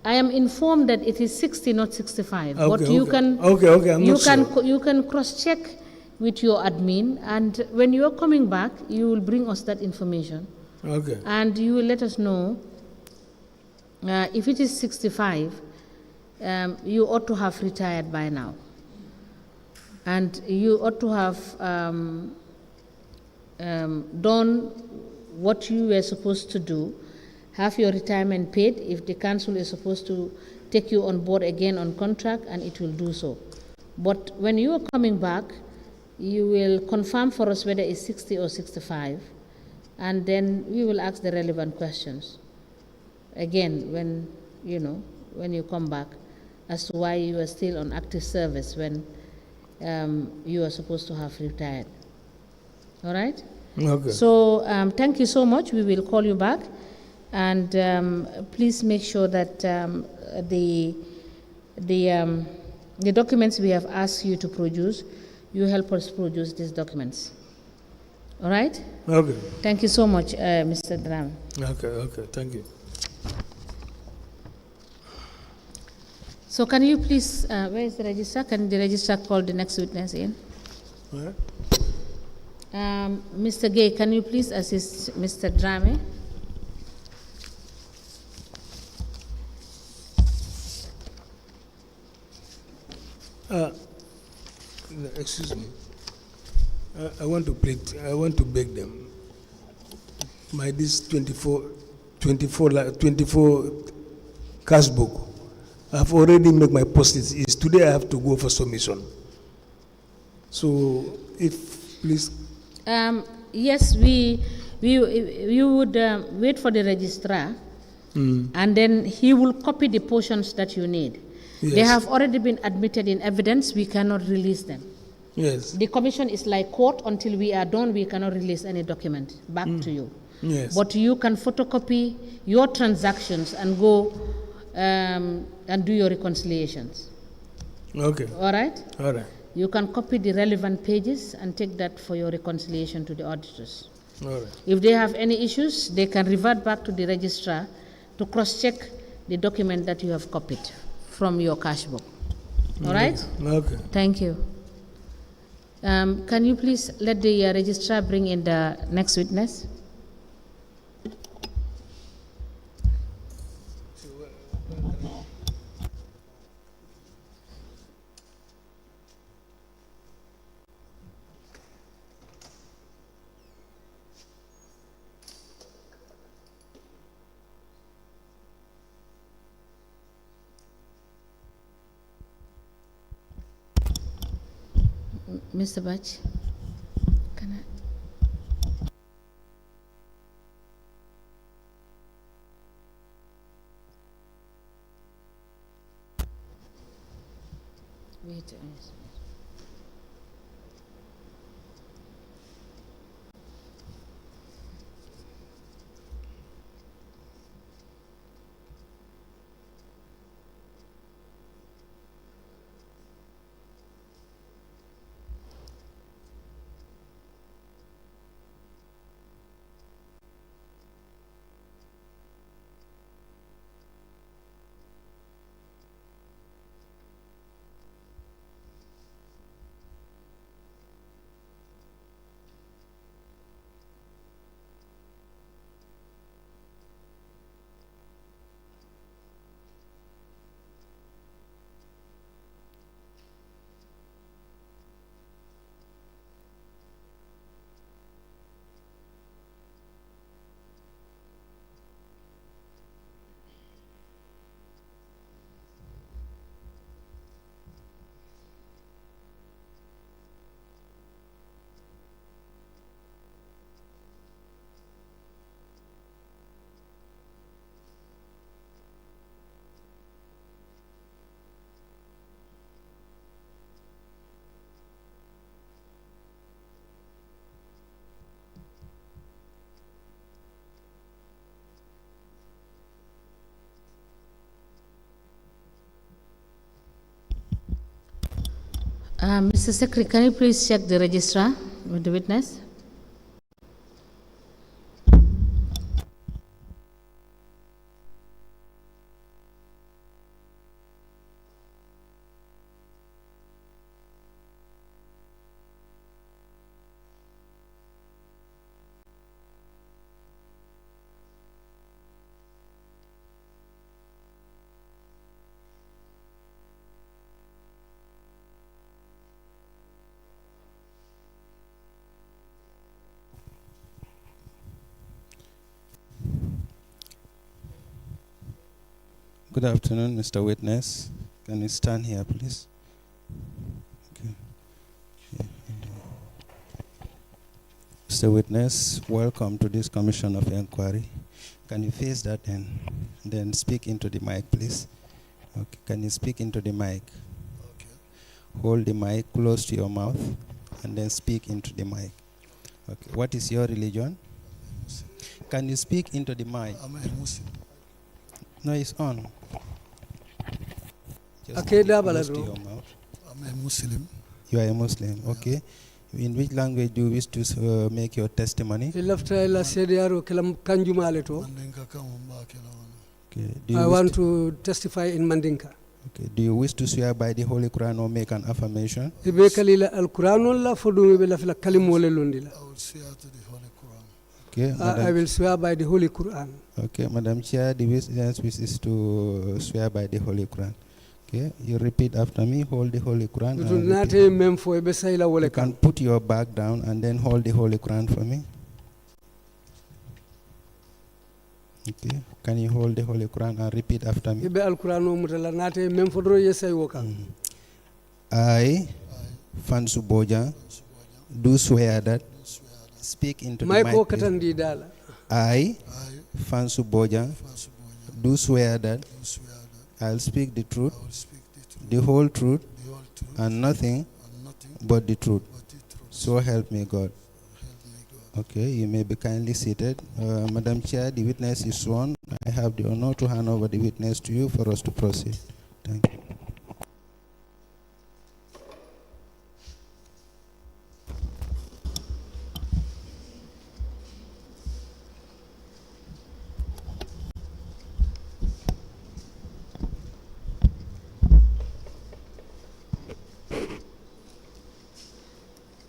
I am informed that it is 60, not 65. Okay, But you okay. can I'm you not can sure. you can cross-check with your admin, and when you are coming back, you will bring us that information, Okay. and you will let us know if it is 65. You ought to have retired by now, and you ought to have done what you were supposed to do. Have your retirement paid if the council is supposed to take you on board again on contract, and it will do so. But when you are coming back, you will confirm for us whether it's 60 or 65, and then we will ask the relevant questions again when you come back as to why you are still on active service when you are supposed to have retired. All right? Okay. So thank you so much. We will call you back. And please make sure that the documents we have asked you to produce, you help us produce these documents. All right? Okay. Thank you so much, Mr. Drammeh. Okay. Thank you. So can you please, where is the registrar? Can the registrar call the next witness in? All right. Mr. Gay, can you please assist Mr. Drammeh? Excuse me. I want to plead. I want to beg them. This 24 cash book. I've already made my post-its. Today I have to go for submission. So if please. Yes, we would wait for the registrar, and then he will copy the portions that you need. Yes. They have already been admitted in evidence. We cannot release them. Yes. The commission is like court. Until we are done, we cannot release any document back to you. Yes. But you can photocopy your transactions and go and do your reconciliations. Okay. All right? All right. You can copy the relevant pages and take that for your reconciliation to the auditors. All right. If they have any issues, they can revert back to the registrar to cross-check the document that you have copied from your cash book. All right? Okay. Thank you. Can you please let the registrar bring in the next witness? Mr. Bach, can I? Wait. Mr. Secretary, can you please check the registrar with the witness? Good afternoon, Mr. Witness. Can you stand here, please? Okay. Mr. Witness, welcome to this Commission of Inquiry. Can you face that and then speak into the mic, please? Okay. Can you speak into the mic? Okay. Hold the mic close to your mouth and then speak into the mic. Okay. What is your religion? Can you speak into the mic? I'm a Muslim. No, it's on. Just Okay, put it close to your mouth. I'm a Muslim. You are a Muslim, okay. In which language do you wish to make your testimony? Okay. Do I want to testify in Mandinka. Okay. Do you wish to swear by the Holy Quran or make an affirmation? I will swear to the Holy Quran. Okay. I will swear by the Holy Quran. Okay, Madam Chair, the witness wishes to swear by the Holy Quran. Okay, you repeat after me, hold the Holy Quran. You can put your back down and then hold the Holy Quran for me. Okay, can you hold the Holy Quran and repeat after me? I, Fansu Bojang, do swear that, speak into the mic. I, Fansu Bojang, do swear that I'll speak the truth, the whole truth, and nothing but the truth. So help me God. Okay, you may be kindly seated. Madam Chair, the witness is sworn. I have the honor to hand over the witness to you for us to proceed. Thank you.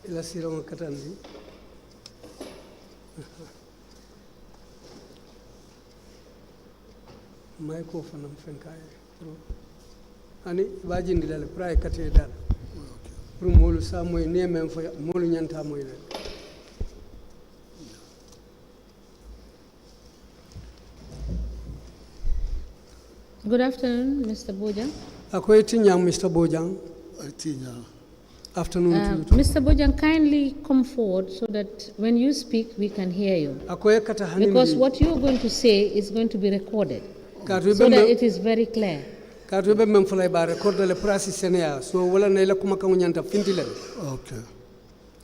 Ila sirong katandi. Mai ko fanam fenkaye. Ani wajindi dale pray kate dal. Pour molu sa moy nemen fo molu nyanta moy le. Good afternoon, Mr. Bojang. Akoy tinyang Mr. Bojang. Afternoon to you too. Mr. Bojang, kindly come forward so that when you speak, we can hear you. Because what you're going to say is going to be recorded so that it is very clear. Okay.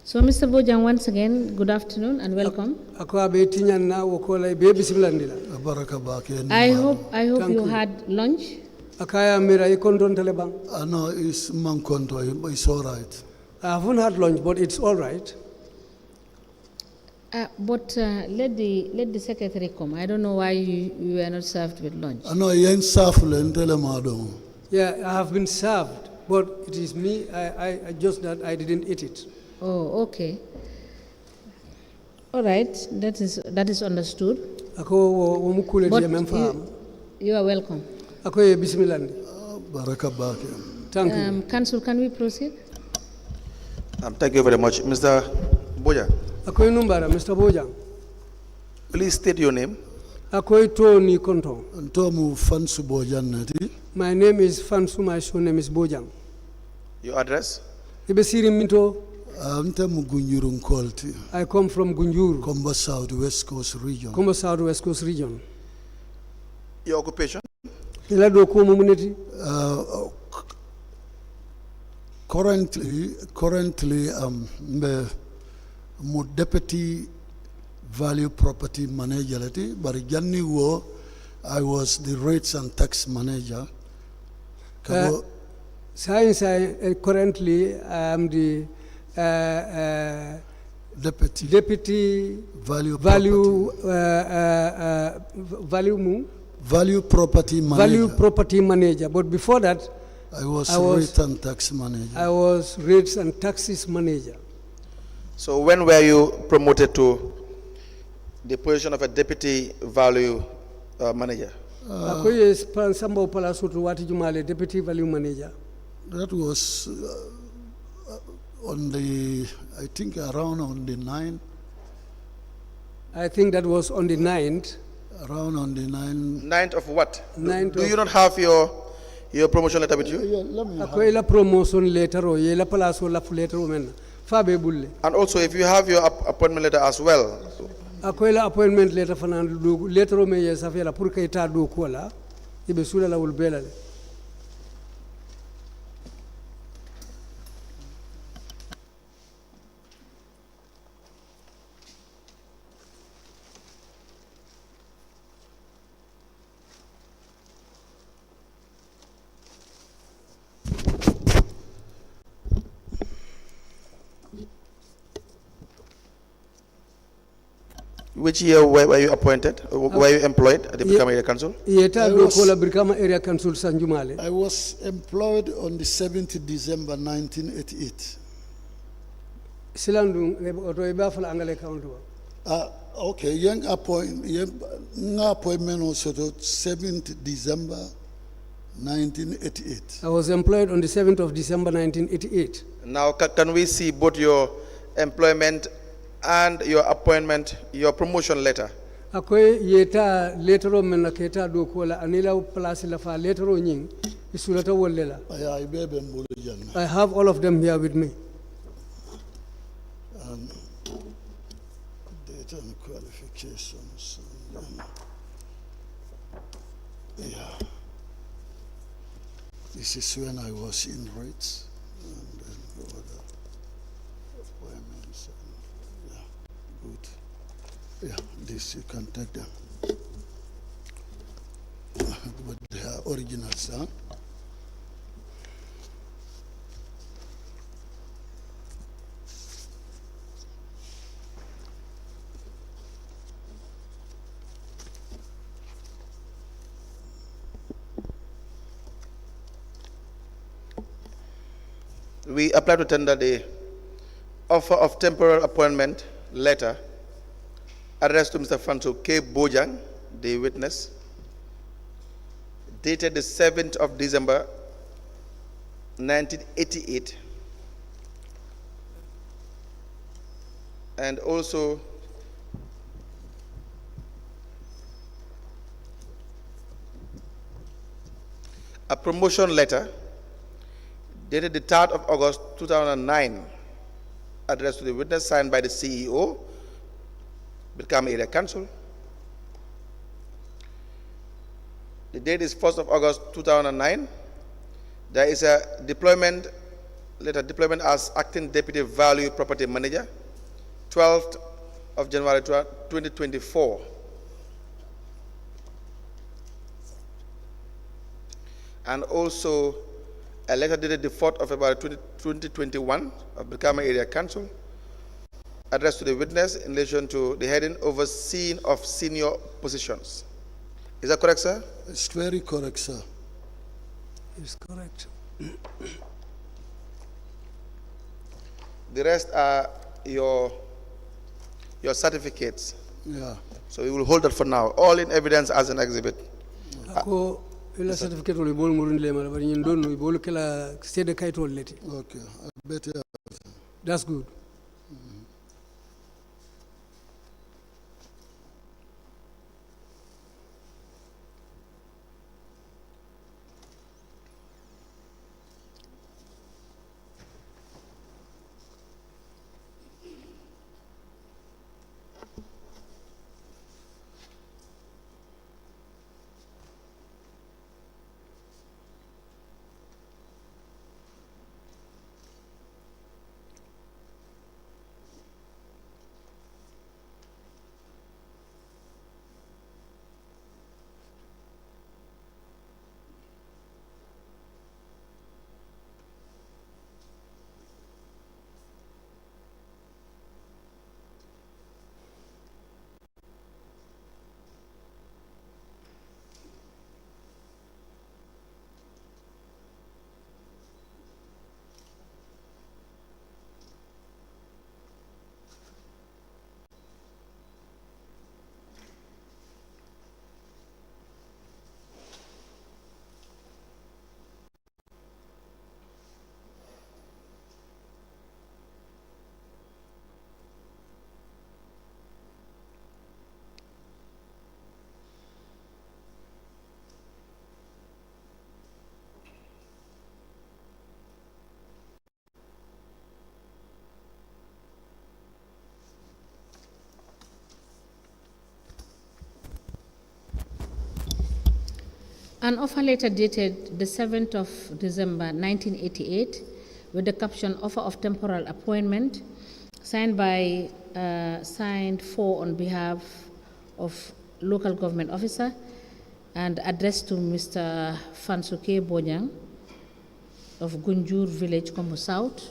So, Mr. Bojang, once again, good afternoon and welcome. I hope you had lunch. No, it's mankonto. It's all right. I haven't had lunch, but it's all right. But let the secretary come. I don't know why you were not served with lunch. No, you ain't served. Yeah, I have been served, but it is me. I just that I didn't eat it. Oh, okay. All right, that is understood. But you are welcome. Thank you. Council, can we proceed? Thank you very much. Mr. Bojang. Mr. Bojang. Please state your name. My name is Fansu, my surname is Bojang. Your address? I come from Gunjuru. Kombo South West Coast region. Kombo South West Coast region. Your occupation? Currently, I'm deputy value property manager. But I was the rates and tax manager. Currently, I am the deputy value property manager. But before that, I was rates and tax manager. I was rates and taxes manager. So when were you promoted to the position of a deputy value manager? Deputy value manager. That was I think around on the 9th. I think that was on the 9th. Around on the 9th. 9th of what? 9th Do you not have your promotion letter with you? Akoy promotion letter or yela palaso la letter men. Fabe bulle. And also if you have your appointment letter as well. Akoy la appointment letter fanan letter me yesa fela pour kay ta do ko la ibe sula la wul belale. Which year were you appointed? Were you employed at the Brikama Area Council? I was employed on the 7th December 1988. Okay, young appointment also 7th December 1988. I was employed on the 7th of December 1988. Now, can we see both your employment and your appointment, your promotion letter? Akoy yeta letero men keta do kola anila place la fa letero nying isulata wollela. I have all of them here with me. Data and qualifications. Yeah. This is when I was in rates. And then other appointments. Yeah, good. Yeah, this you can take them. But they are originals, huh? We apply to tender the offer of temporal appointment letter addressed to Mr. Fansu K. Bojang, the witness, dated the 7th of December 1988, and also a promotion letter dated the 3rd of August 2009, addressed to the witness, signed by the CEO, Brikama Area Council. The date is 1st of August 2009. There is a deployment letter as acting deputy value property manager, 12th of January 2024. And also a letter dated the 4th of February 2021 of Brikama Area Council, addressed to the witness in relation to the heading overseeing of senior positions. Is that correct, sir? It's very correct, sir. It's correct. The rest are your certificates. Yeah. So we will hold that for now, all in evidence as an exhibit. Ila certificate wala bol ngurun le mala bari ñin donu bol kala sede kaytol leti. Okay, better. That's good. An offer letter dated the 7th of December 1988 with the caption offer of temporal appointment, signed for on behalf of local government officer and addressed to Mr. Fansu K. Bojang of Gunjur village, Kombo South.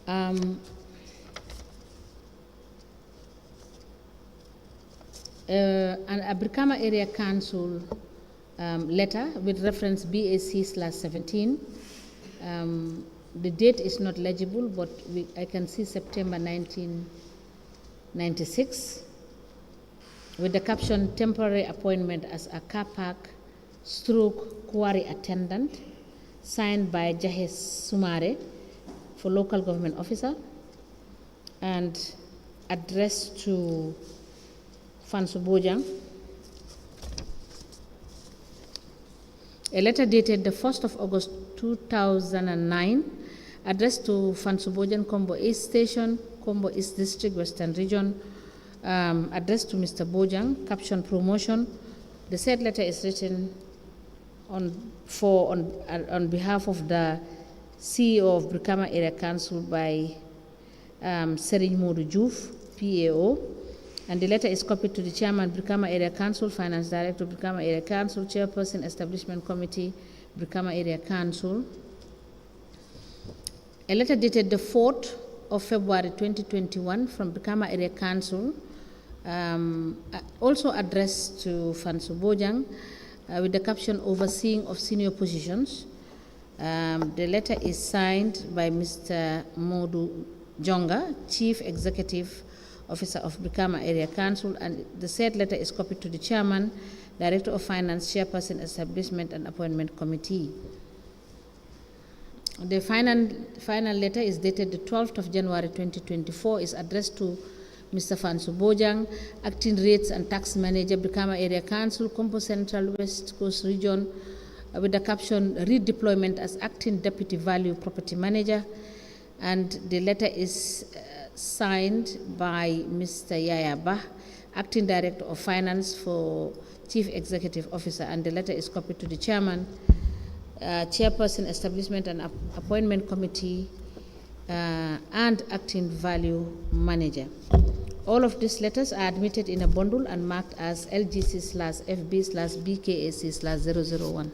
An Brikama Area Council letter with reference BAC/17. The date is not legible, but I can see September 1996, with the caption temporary appointment as a car park stroke quarry attendant, signed by Jahes Sumare for local government officer, and addressed to Fansu Bojang. A letter dated the 1st of August 2009, addressed to Fansu Bojang, Kombo East Station, Kombo East District, Western Region, addressed to Mr. Bojang, caption promotion. The said letter is written on behalf of the CEO of Brikama Area Council by Serigne Modou Diouf, PAO, and the letter is copied to the Chairman, Brikama Area Council, Finance Director, Brikama Area Council, Chairperson, Establishment Committee, Brikama Area Council. A letter dated the 4th of February 2021 from Brikama Area Council, also addressed to Fansu Bojang, with the caption overseeing of senior positions. The letter is signed by Mr. Modu Jonga, Chief Executive Officer of Brikama Area Council, and the said letter is copied to the Chairman, Director of Finance, Chairperson, Establishment and Appointment Committee. The final letter is dated the 12th of January 2024, is addressed to Mr. Fansu Bojang, Acting Rates and Tax Manager, Brikama Area Council, Kombo Central West Coast Region, with the caption redeployment as Acting Deputy Value Property Manager, and the letter is signed by Mr. Yaya, Acting Director of Finance for Chief Executive Officer, and the letter is copied to the Chairman, Chairperson, Establishment and Appointment Committee, and Acting Value Manager. All of these letters are admitted in a bundle and marked as LGC/FB/BKAC/001.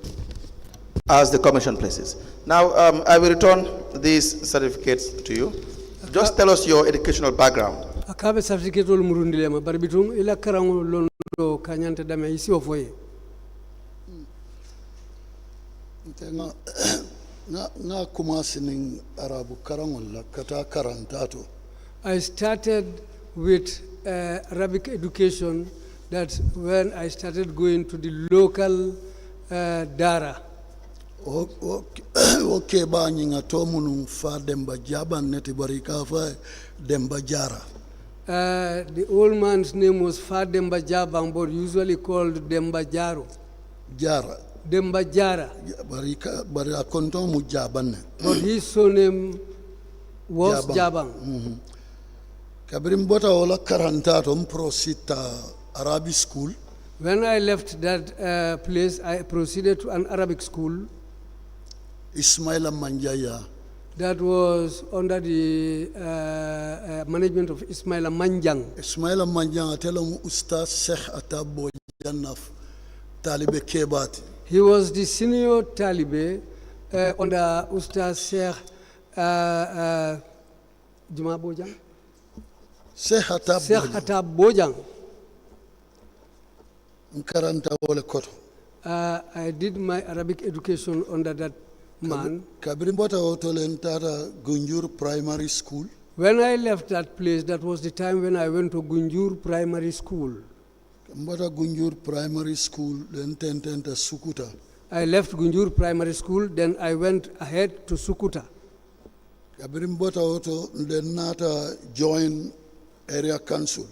As the Commission places. Now, I will return these certificates to you. Just tell us your educational background. Akabe certificate ol murundile ma barbitum ila karango londo kanyante dame isi ofoye. Na kumasining arabu karango la kata karantato. I started with Arabic education. That's when I started going to the local dara. Okay, bani ngatomunu fa demba jaba neti barika fa demba jara. The old man's name was Fa Demba Jabang, but usually called Demba Jaro. Jara. Demba Jara. Barika barika kontomu jabane. But his surname was Jabang. Kabrim bota ola karantato prosita Arabic school. When I left that place, I proceeded to an Arabic school. Ismaila Manjaya. That was under the management of Ismaila Manjang. Ismaila Manjang atelam Ustaz Sheikh Atabo Janaf Talibe Kebati. He was the senior Talibe under Ustaz Sheikh Juma Bojang. Sheikh Hatab Bojang. I did my Arabic education under that man. Gunjur Primary School. When I left that place, that was the time when I went to Gunjur Primary School. Gunjur Primary School, then to Sukuta. I left Gunjur Primary School, then I went ahead to Sukuta. Then Nata joined Area Council.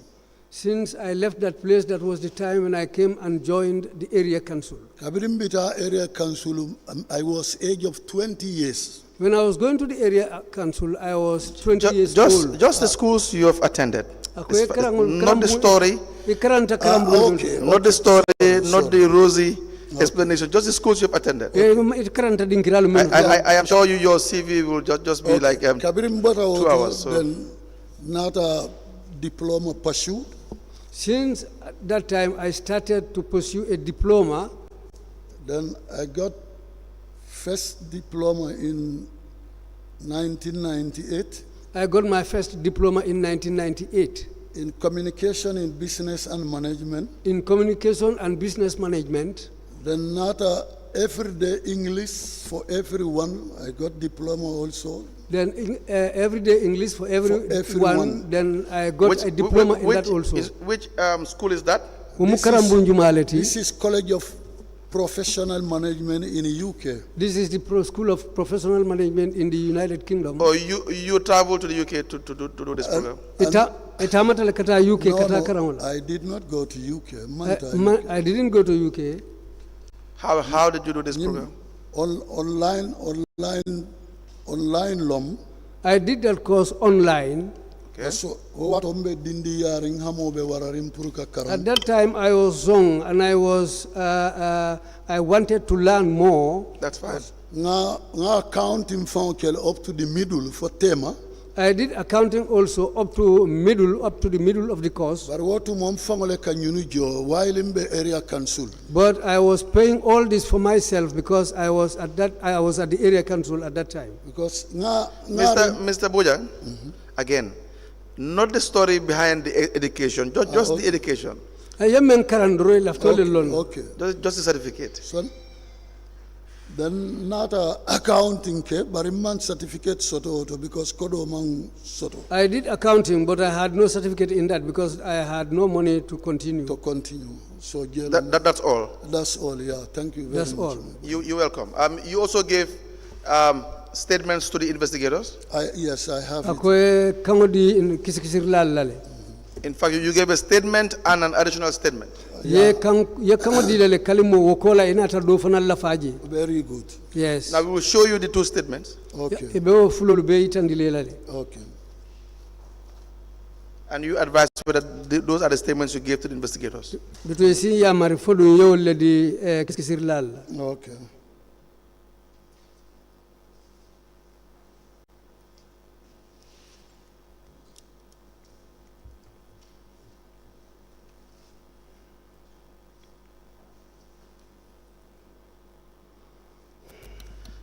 Since I left that place, that was the time when I came and joined the area council. Area Council, I was age of 20 years. When I was going to the area council, I was 20 years old. Just the schools you have attended. Not the story. Okay. Not the story, not the rosy explanation. Just the schools you have attended. I am sure your CV will just be like 2 hours. So. Then not a diploma pursued. Since that time, I started to pursue a diploma. Then I got first diploma in 1998. I got my first diploma in 1998. In communication, in business and management. In communication and business management. Then not everyday English for everyone. I got diploma also. Then everyday English for everyone. Then I got a diploma in that also. Which school is that? This is College of Professional Management in the UK. This is the School of Professional Management in the United Kingdom. Oh, you traveled to the UK to do this program? No, I did not go to UK. I didn't go to UK. How did you do this program? Online LOM. I did that course online. Okay. So, at that time I was young and I wanted to learn more. That's fine. Accounting up to the middle for tema. I did accounting also up to the middle of the course. But I was paying all this for myself because I was at the area council at that time. Because Mr. Bojang, again, not the story behind the education, just the education. Okay. Just the certificate. So, then not accounting but man certificate soto because kodo man soto. I did accounting, but I had no certificate in that because I had no money to continue. So that's all. That's all. Yeah. Thank you very much. That's all. You're welcome. You also gave statements to the investigators. Yes, I have. In fact, you gave a statement and an additional statement. Yeah. Very good. Yes. Now we will show you the two statements. Okay. Okay. And you advise whether those are the statements you gave to the investigators. Okay.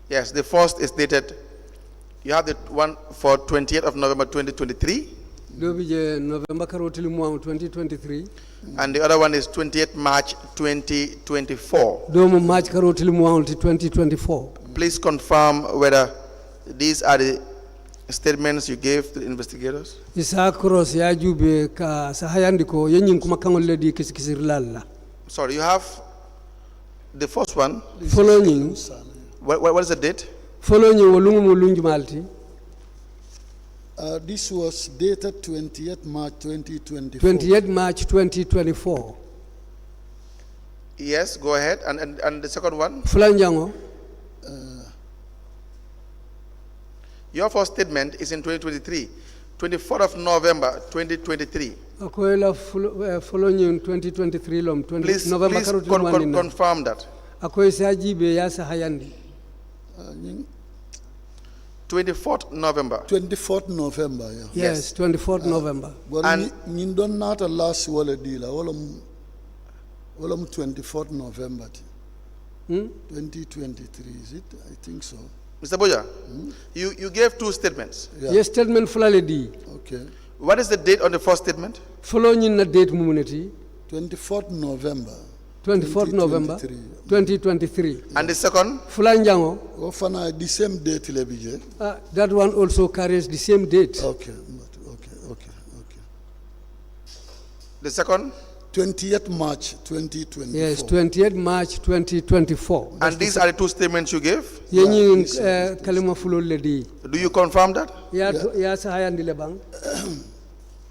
Yes, the first is dated, you have the one for 28th of November 2023. November 2023. And the other one is 28th March 2024. March 2024. Please confirm whether these are the statements you gave to the investigators. Sorry, you have the first one. Following. What is the date? Following this was dated 28th March 2024. 28th March 2024. Yes, go ahead. And the second one? Your first statement is in 2023. 24th of November 2023. Following 2023. Please confirm that. 24th November. 24th November, yeah. Yes, 24th November. And you don't not a last wall deal. 24th November. 2023, is it? I think so. Mr. Boja, you gave two statements. Yeah. Yes, statement fully. Okay. What is the date on the first statement? Following the date, 24th November. 24th November 2023. And the second? Fulanjango. The same date. That one also carries the same date. Okay. The second? 20th March 2024. Yes, 20th March 2024. And these are the two statements you gave? Yeah, do you confirm that? Yeah.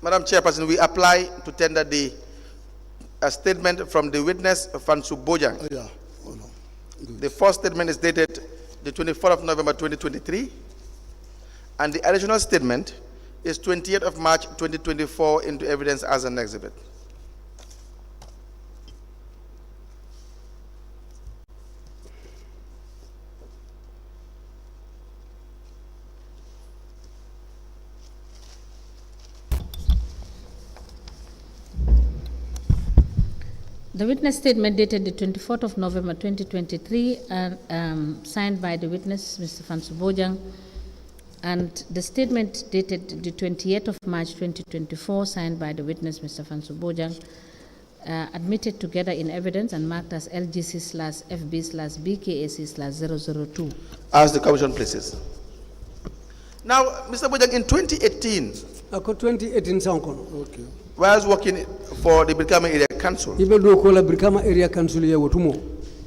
Madam Chairperson, we apply to tender a statement from the witness, Fansu Bojang. Yeah. The first statement is dated the 24th of November 2023, and the additional statement is 28th of March 2024 into evidence as an exhibit. The witness statement dated the 24th of November 2023 and signed by the witness, Mr. Fansu Bojang, And the statement dated the 28th of March 2024, signed by the witness, Mr. Fansu Bojang, admitted together in evidence and marked as LGC/FB/BKAC/002. As the Commission places. Now, Mr. Bojang, in 2018, okay. whilst working for the Brikama Area Council,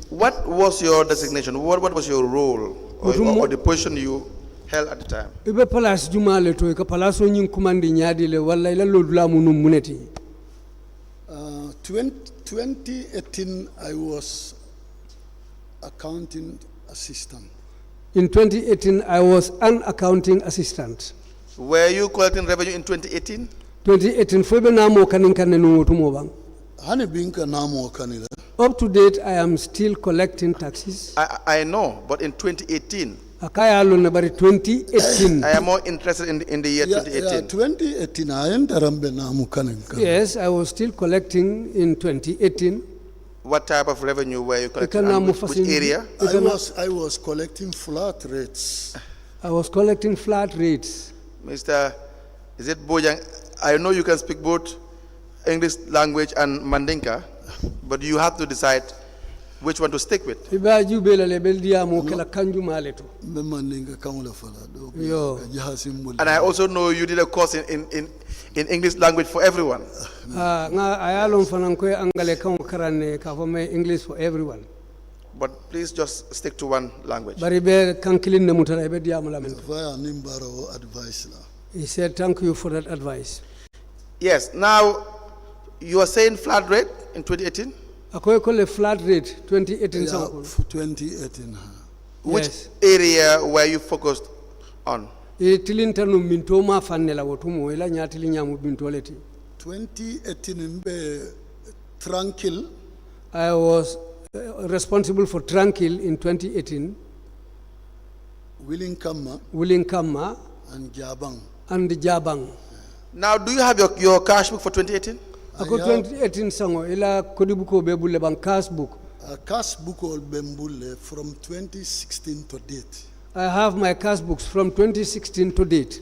what was your designation? What was your role or the position you held at the time? 2018, I was accounting assistant. In 2018, I was an accounting assistant. Were you collecting revenue in 2018? 2018, up to date, I am still collecting taxes. I know, but in 2018, 2018. I am more interested in the year 2018. 2018, yes, I was still collecting in 2018. What type of revenue were you collecting? Which area? I was collecting flat rates. I was collecting flat rates. Mr. Is it Bojang? I know you can speak both English language and Mandinka, but you have to decide which one to stick with. And I also know you did a course in English language for everyone. English for everyone. But please just stick to one language. He said, thank you for that advice. Yes, now you are saying flat rate in 2018? A flat rate, 2018. Yeah, 2018. Which area were you focused on? 2018 Tranquil. I was responsible for Tranquil in 2018. Willinkama. And Jabang. Now, do you have your cash book for 2018? Ako 2018 sango ila kodibuko bebule bang cash book. Cash book or bembule from 2016 to date. I have my cash books from 2016 to date.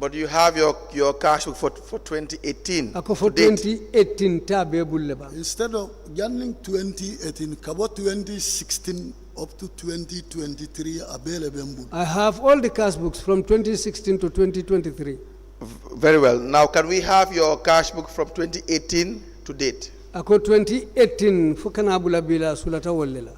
But you have your cash book for 2018. Ako for 2018 ta bebule bang. Instead of getting 2018, kabo 2016 up to 2023 available. I have all the cash books from 2016 to 2023. Very well. Now, can we have your cash book from 2018 to date? Ako 2018 fukana bula bila sulata wallela.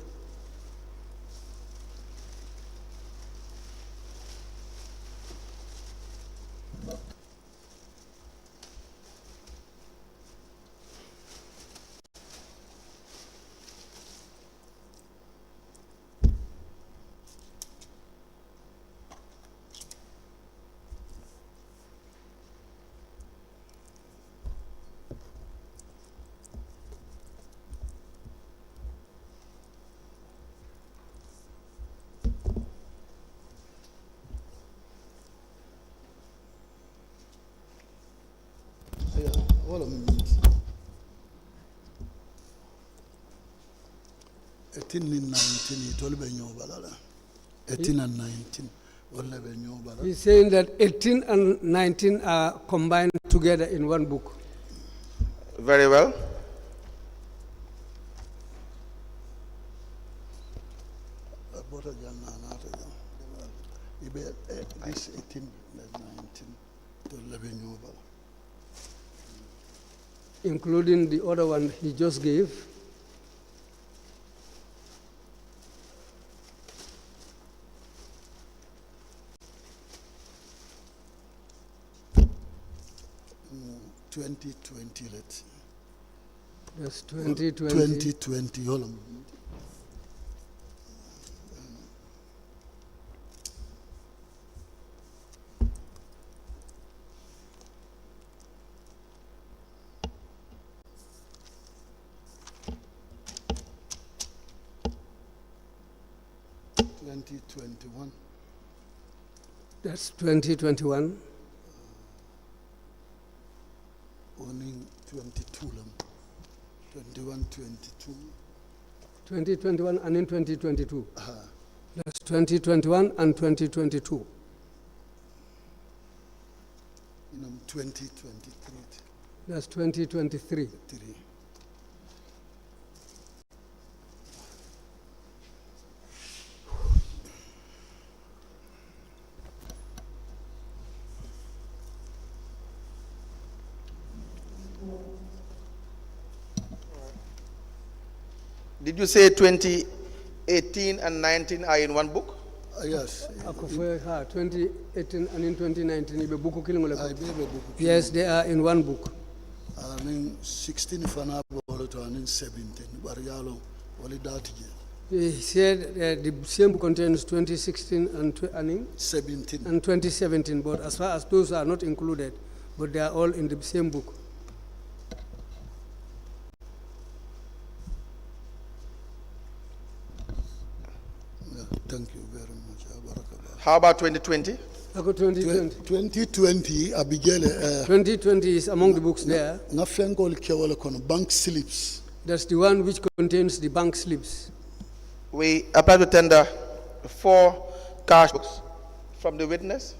Hold a minute. 18 and 19, it will be new balala. 18 and 19 will be new balala. He's saying that 18 and 19 are combined together in one book. Very well. This 18 and 19 to 11 new balala. Including the other one he just gave. Mm, 2020, let's see. That's 2020. 2020, hold on. That's 2021. Only 22, 21, 22. 2021 and in 2022. That's 2021 and 2022. 2023. That's 2023. Did you say 2018 and 19 are in one book? Yes. 2018 and in 2019. Yes, they are in one book. I mean, 16 if I and 17. He said the same book contains 2016 and 17 and 2017, but as far as those are not included, but they are all in the same book. Thank you very much. How about 2020? 2020, Abigail. 2020 is among the books there. Bank slips. That's the one which contains the bank slips. We apply to tender 4 cash books from the witness.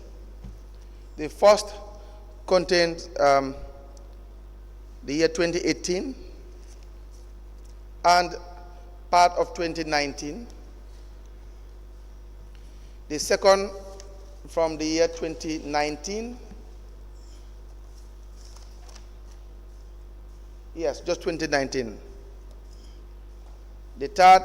The first contains the year 2018 and part of 2019. The second from the year 2019. Yes, just 2019. The third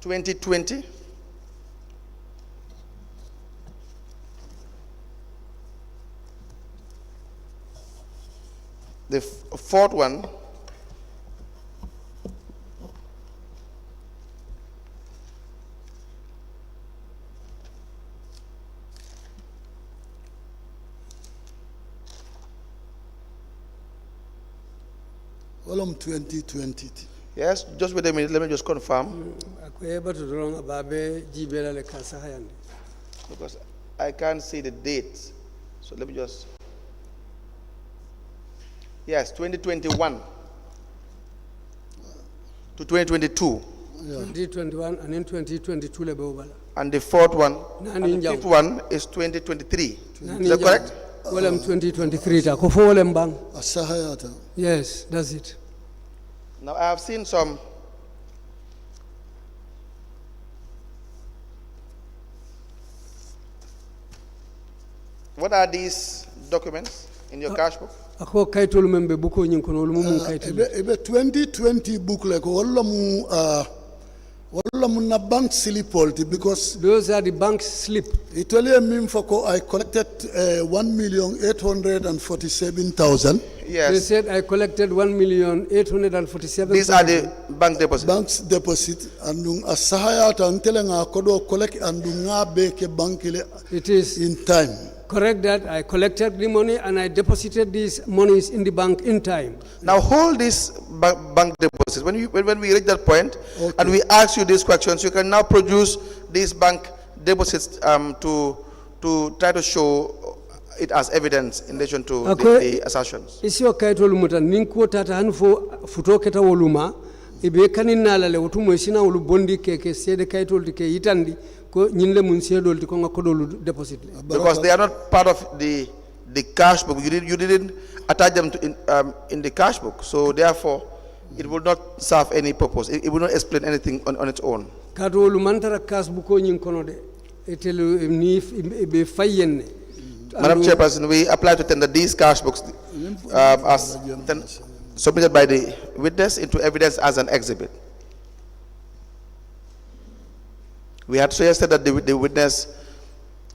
(2020). The fourth one Volume 2020. Yes, just wait a minute, let me just confirm. Because I can't see the dates. So let me just. Yes, 2021 to 2022. 2021 and in 2022. And the fourth one, and the fifth one is 2023. Is that correct? Well, 2023. Yes, that's it. Now I have seen some what are these documents in your cash book? Ebe 2020 book like walla mu na bank slip because those are the bank slip. It only mean for I collected 1,847,000. Yes. They said I collected 1,847,000. These are the bank deposits. Banks deposit and asahaya ta ntelenga kodo collect and beke bank it is in time. Correct that I collected the money and I deposited these monies in the bank in time. Now hold these bank deposits. When we reach that point and we ask you these questions, you can now produce these bank deposits to try to show it as evidence in relation to the assertions. Isi okaitol muta ninko tata hanfo futoketa woluma ibe kanina la le wotumo isina wolu bondi keke sede kaitol dike yitandi. Because they are not part of the cash book. You didn't attach them to in the cash book. So therefore, it will not serve any purpose. It will not explain anything on its own. Madam Chairperson, we apply to tender these cash books as submitted by the witness into evidence as an exhibit. We had suggested that the witness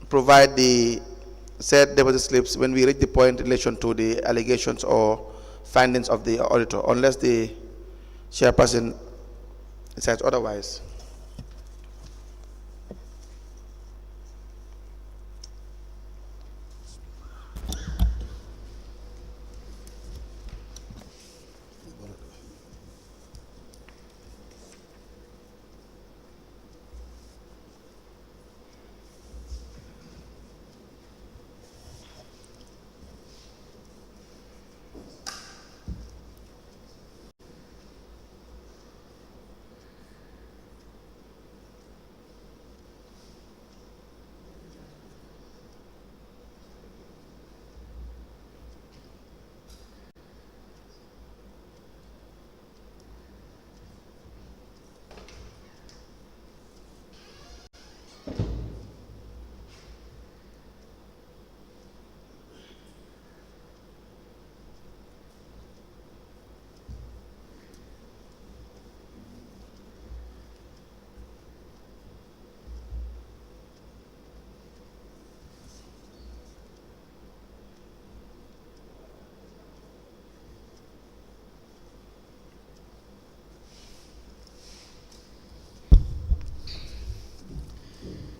provide the said deposit slips when we reach the point in relation to the allegations or findings of the auditor, unless the chairperson decides otherwise.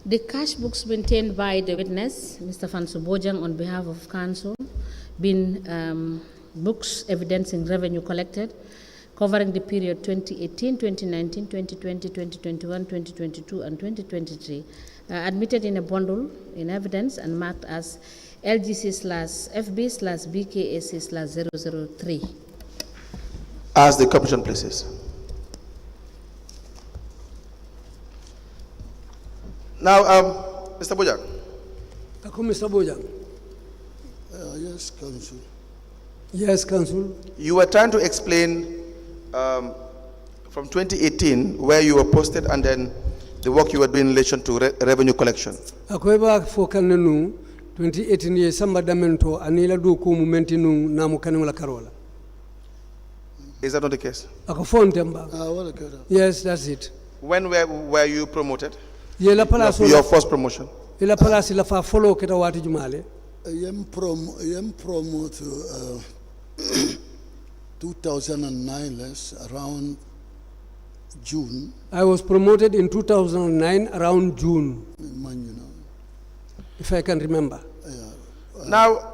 The cash books maintained by the witness, Mr. Fansu Bojang, on behalf of council, been books evidencing revenue collected, covering the period 2018, 2019, 2020, 2021, 2022, and 2023, admitted in a bundle in evidence and marked as LGC/FB/BKAC/003. As the commission places. Now, Mr. Bojang. Mr. Bojang. Yes, Council. Yes, Council. You were trying to explain from 2018 where you were posted and then the work you were doing in relation to revenue collection. Akoeba fokanenu 2018 ye samba damento anila do ko momenti nu namu kanula karola. Is that not the case? Yes, that's it. When were you promoted? Your first promotion? I am promoted 2009, around June. I was promoted in 2009 around June. If I can remember. Now,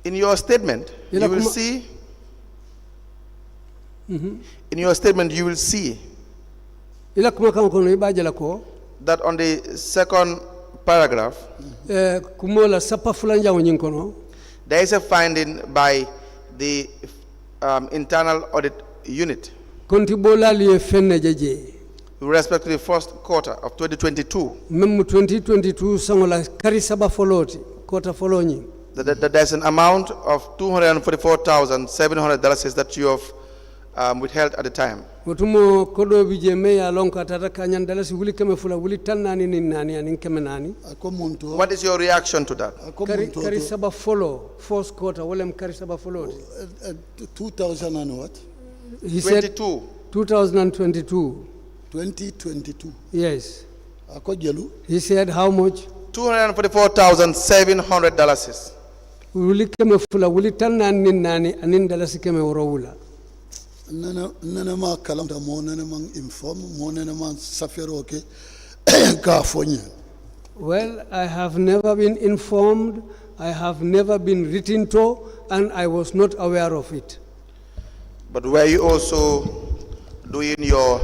in your statement, you will see. In your statement, you will see that on the second paragraph, there is a finding by the internal audit unit with respect to the first quarter of 2022. That there's an amount of $244,700 that you have withheld at the time. What is your reaction to that? 2000 and what? He said 2022. 2022. Yes. He said how much? $244,700. Well, I have never been informed, I have never been written to, and I was not aware of it. But were you also doing your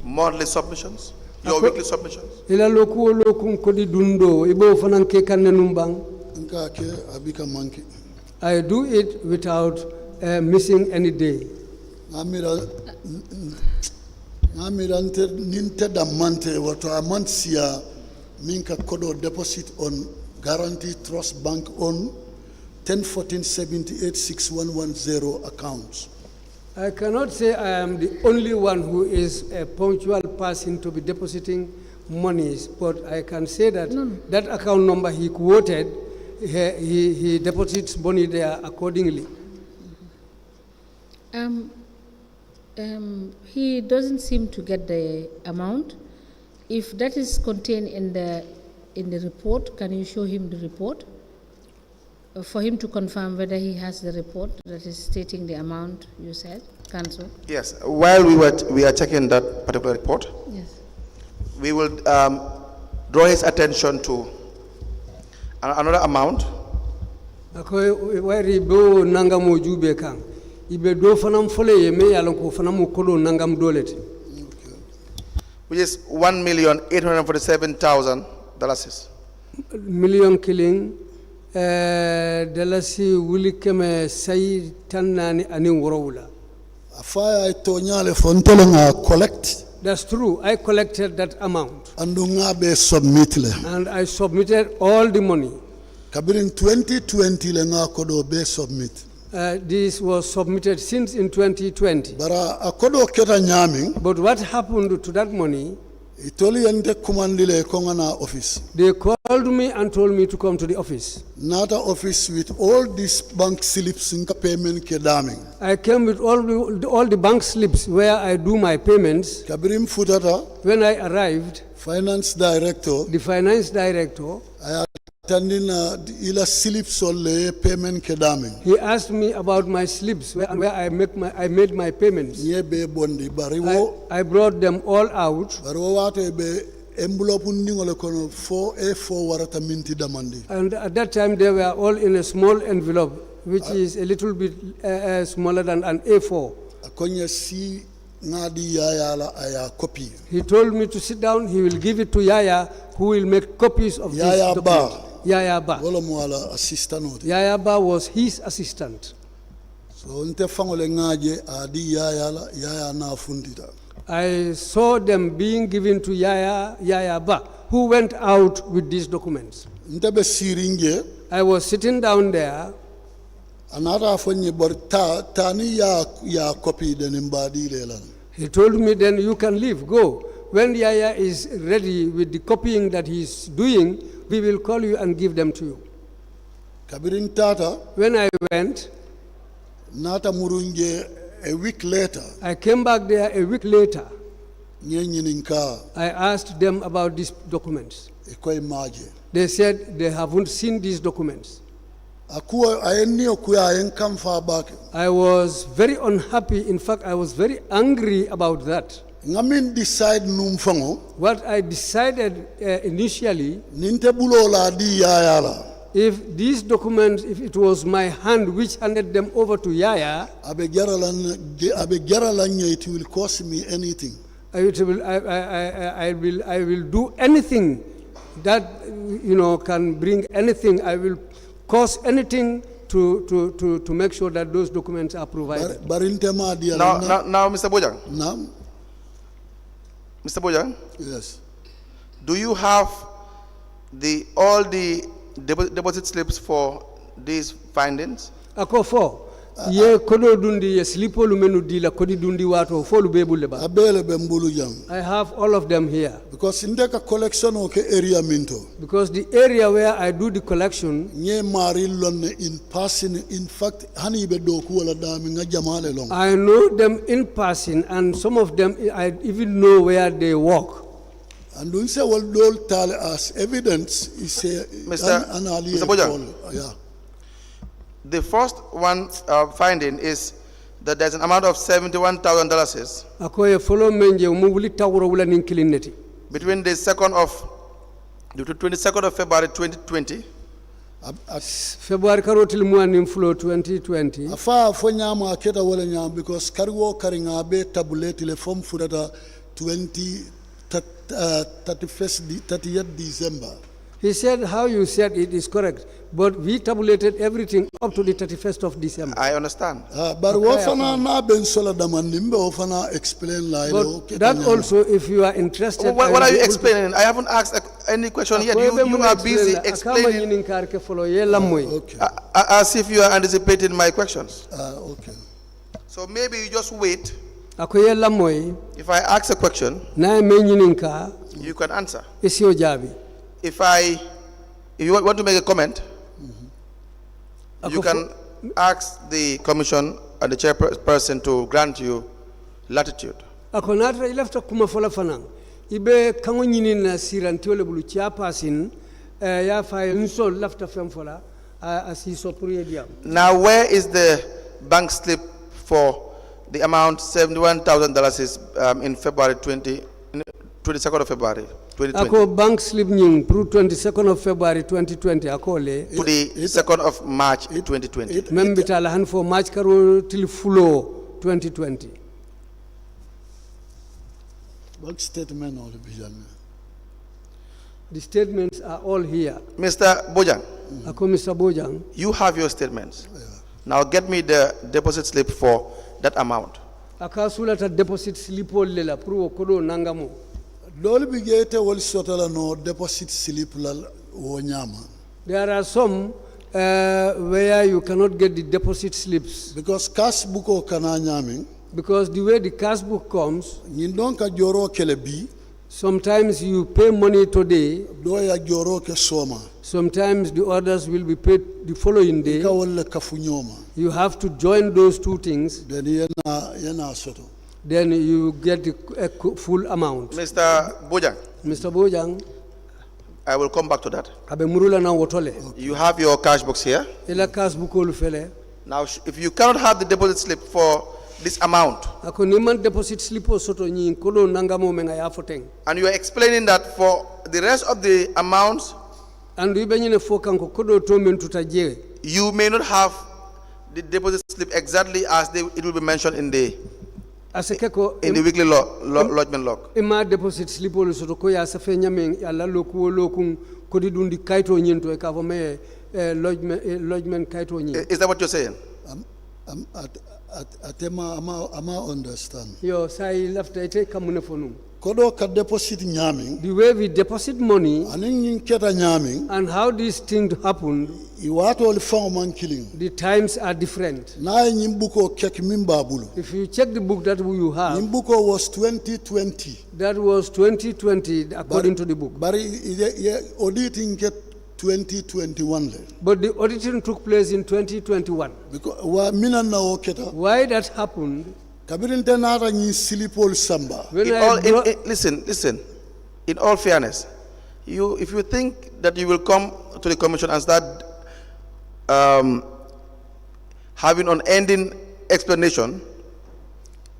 monthly submissions, your weekly submissions? I do it without missing any day. Deposit on Guarantee Trust Bank on 10/14/78/6110 accounts. I cannot say I am the only one who is a punctual person to be depositing monies, but I can say that that account number he quoted, he deposits money there accordingly. He doesn't seem to get the amount. If that is contained in the report, can you show him the report? For him to confirm whether he has the report that is stating the amount you said, Council? Yes. While we are checking that particular report, yes, we will draw his attention to another amount. Which is $1,847,000. Million killing dalasi wulikeme say tanani ani worowula. Afaya itonyale fontelenga collect. That's true. I collected that amount. And submitted. And I submitted all the money. Kabirin 2020 lenga kodo be submit. This was submitted since in 2020. But what happened to that money? Office. They called me and told me to come to the office. Not an office with all these bank slips in payment kedaming. I came with all the bank slips where I do my payments. When I arrived, finance director, the finance director, ila slip solle payment kedaming. He asked me about my slips where I made my payments. I brought them all out. Envelope A4 warata minti damandi. And at that time they were all in a small envelope, which is a little bit smaller than an A4. Akonya si ngadi Yaya la aya copy. He told me to sit down. He will give it to Yaya, who will make copies of this document. Yaya Ba. Yaya Ba was his assistant. So nte fangole ngaje adi Yaya la Yaya na fundita. I saw them being given to Yaya Ba, who went out with these documents. I was sitting down there. He told me, then you can leave, go. When Yaya is ready with the copying that he's doing, we will call you and give them to you. When I went, a week later, I came back there a week later. I asked them about these documents. They said they haven't seen these documents. I was very unhappy. In fact, I was very angry about that. What I decided initially, if these documents, if it was my hand which handed them over to Yaya, it will cost me anything. I will do anything that can bring anything. I will cost anything to make sure that those documents are provided. Now, Mr. Bojang. Now, Mr. Bojang. Yes. Do you have all the deposit slips for these findings? Akofo. Ye kodo dundi ye slipo lumenu dila kodi dundi wato folu bebuleba. Abele bembulu jam. I have all of them here. Because in the collection of area minto. Because the area where I do the collection, nye mari lon in person. In fact, hani bedoku wala dami nga jamale long. I know them in person, and some of them I even know where they work. And we say well dol tale as evidence is Mr. Bojang. Yeah. The first one finding is that there's an amount of $71,000 between the 22nd of February 2020 February 2020. Afa fonyama aketa wala nyam because kariwo karinga be tabuleti le form furata 30th December. He said how you said it is correct, but we tabulated everything up to the 31st of December. I understand. But explain that also, if you are interested. What are you explaining? I haven't asked any question yet. You are busy explaining as if you are anticipating my questions. Okay. So maybe you just wait. If I ask a question, you can answer. If you want to make a comment, you can ask the commission and the chairperson to grant you latitude. Ibe kango nyini na sirantiole bulu chairperson ya fa nso lafta femfola asiso puriediam. Now where is the bank slip for the amount $71,000 in February 22nd of February 2020? Ako bank slip nying pro 22nd of February 2020 akole to the 2nd of March 2020. Membitala han for March karo till flow 2020. What statement all the statements are all here. Mr. Bojang. Ako Mr. Bojang. You have your statements. Yeah. Now get me the deposit slip for that amount. Akasula ta deposit slip lela pro kodo nangamo. Dol bigete wol sotala no deposit slip lal wonyama. There are some where you cannot get the deposit slips because cash book o kana nyaming. Because the way the cash book comes, nyindonka joro kelebi. Sometimes you pay money today. Do ya joro ke soma. Sometimes the others will be paid the following day. You have to join those two things. Then you get the full amount. Mr. Bojang. Mr. Bojang. I will come back to that. Abe murula na wotole. You have your cash box here. Ila cash book fele. Now, if you cannot have the deposit slip for this amount, ako niman deposit slip o soto nyi kodo nangamo menga ya foteng. And you are explaining that for the rest of the amounts, and you may not have the deposit slip exactly as it will be mentioned in the weekly lodgement log. Ima deposit slip olu soto ko ya safe nyame ala loku lokun kodi dundi kaito nyento e ka fome lodgement kaito nyi. Is that what you're saying? Ama understand. Yo sai left ite kamune fonu. Kodo ka deposit nyaming. The way we deposit money. Aning keta nyaming. And how this thing happened. Iwato li man killing. The times are different. Na nyimbuko kek mimbabulu. If you check the book that you have. Nyimbuko was 2020. That was 2020 according to the book. But auditing get 2021. But the auditing took place in 2021. Because why that happened? Listen. In all fairness, if you think that you will come to the commission and start having unending explanation,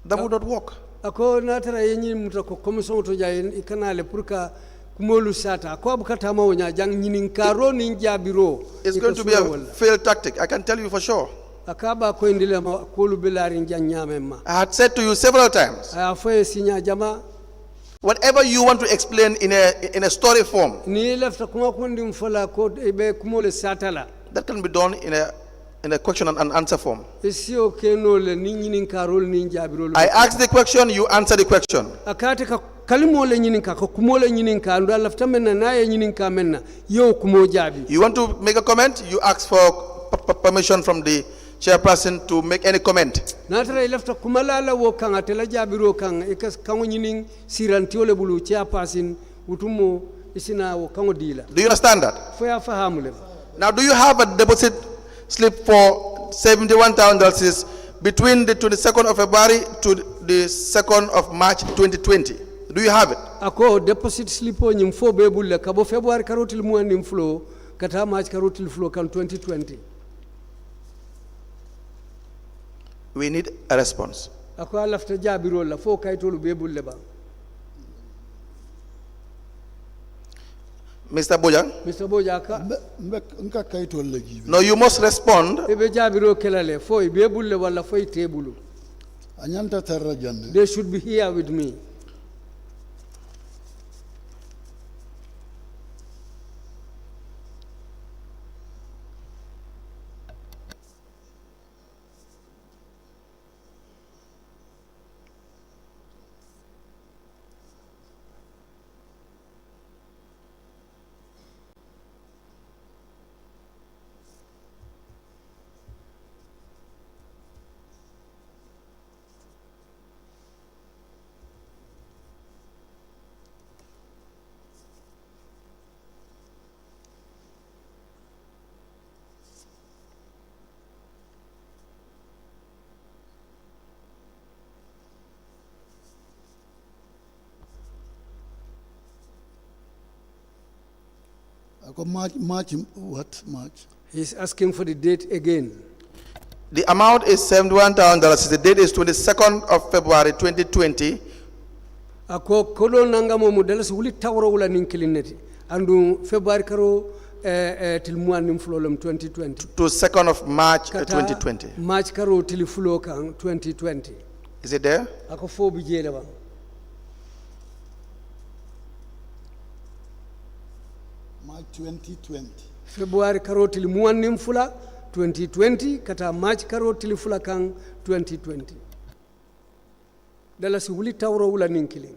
that would not work. Ako natara yenyi mutako commission to jayin ikanale purka kumolu sata ko abukata mawonya jang nyinin karo ninja biro. It's going to be a failed tactic, I can tell you for sure. I had said to you several times, whatever you want to explain in a story form, that can be done in a question and answer form. I ask the question, you answer the question. You want to make a comment, you ask for permission from the chairperson to make any comment. Do you understand that? Now, do you have a deposit slip for $71,000 between the 22nd of February to the 2nd of March 2020? Do you have it? Ako deposit slip on him for Bebulle, Cabo February Carotil Muanim flow, Kata March Carotil flow can 2020. We need a response. Mr. Bojang? No, you must respond. They should be here with me. March, what March? He's asking for the date again. The amount is $71,000. The date is 22nd of February 2020. Ako kodo nanga mo models wuli tawro wala ninkilineti. Andu February karo tilmuan nimflolum 2020. To 2nd of March 2020. March karo tiliflo kan 2020. Is it there? Ako fo bijele ba. March 2020. February karo tilmuan nimfula 2020 kata March karo tilifula kan 2020. Dala si wuli tawro wala ninkiling.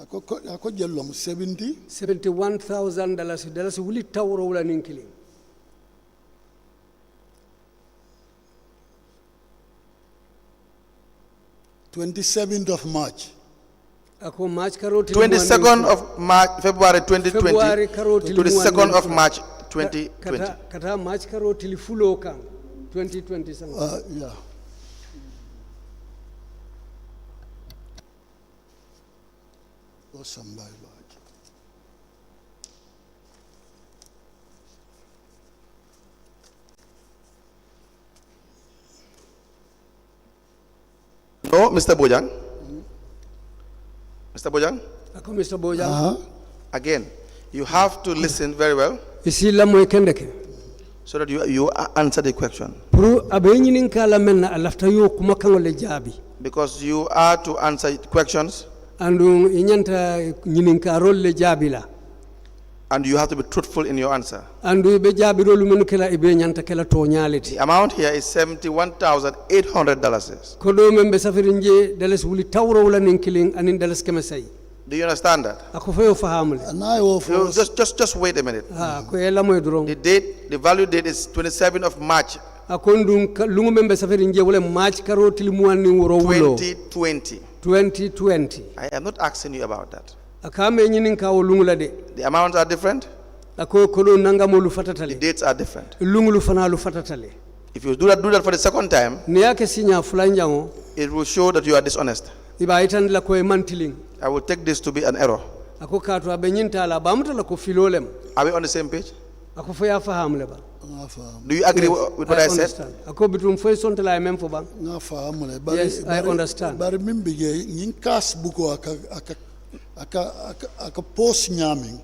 ako jellom 70 $71,000 dalasi wuli tawro wala ninkili 27th of March. Ako March karoti 22nd of March, February 2020 to the 2nd of March 2020. Kata March karoti fulo kan 2020 something. Yeah. Or somebody like. No, Mr. Bojang. Mr. Bojang? Ako Mr. Bojang. Again, you have to listen very well Isi la moy kendeke. so that you answer the question. Pour abenyinin kala menna alafta yo kuma kangole jabi. Because you are to answer questions Andu inyanta nyinin karol le jabila. and you have to be truthful in your answer. Andu be jabiro lu men kala ibe nyanta kala to nyaliti. The amount here is $71,800. Kodo membe safirinje dalas wuli tawro wala ninkiling anin dalas kemesay. Do you understand that? Ako fayo fahamule. Just wait a minute. Ko ela moy durong. The date, the value date is 27th of March. Akondun lungu membe safirinje wala March karoti limuani woro wulo. 2020. I am not asking you about that. Akame nyinin ka lungu la de. The amounts are different. Ako kodo nanga mo lu fatatale. The dates are different. Lungu lu fana lu fatatale. If you do that for the second time, Niyake sinya fulanjango. it will show that you are dishonest. Iba itan la ko mantiling. I will take this to be an error. Ako kato abenyinta la bamuta la ko filolem. Are we on the same page? Ako foya fahamle ba. Do you agree with what I said? Ako bitum foy sonte la mem fo ba. Yes, I understand. Bari min bige nyin kas buko aka post nyaming.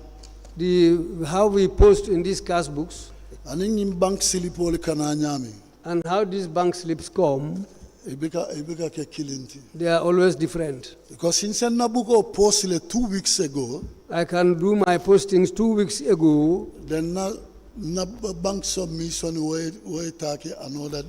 How we post in these cash books Aning nyin bank slip wol kana nyaming. and how these bank slips come, Ibika ke kilinti. they are always different. Because since Nabuko posted 2 weeks ago, I can do my postings 2 weeks ago. then na bank submission way take another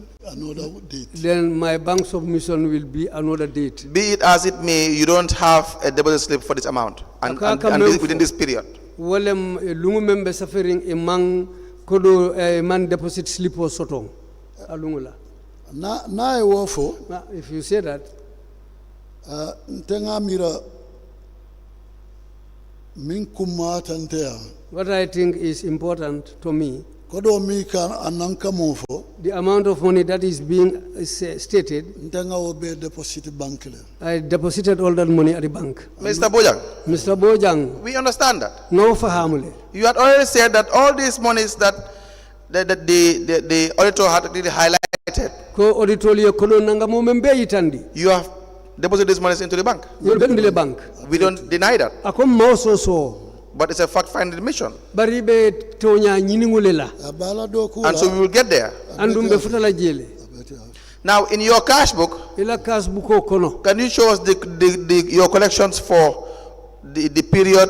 date. Then my bank submission will be another date. Be it as it may, you don't have a deposit slip for this amount and within this period. Walem lungu membe suffering a man kodo a man deposit slip or sotong. Alungula. Na e wofo. If you say that, ntenga mira min kumatantea. what I think is important to me, Kodo mi kan ananka mofo. the amount of money that is being stated, Ntenga obe deposit bank le. I deposited all that money at the bank. Mr. Bojang, Mr. Bojang, we understand that. no fahamule. You had already said that all these monies that the auditor had really highlighted, Ko auditorio kono nanga mo membe itandi. you have deposited these monies into the bank. Yolbendile bank. We don't deny that. Ako mauso so. But it's a fact-finding mission. Baribe tonya nyiningule And so we will get there. Andumbe futala jele. Now, in your cash book, Ila cash buko kono. can you show us your collections for the period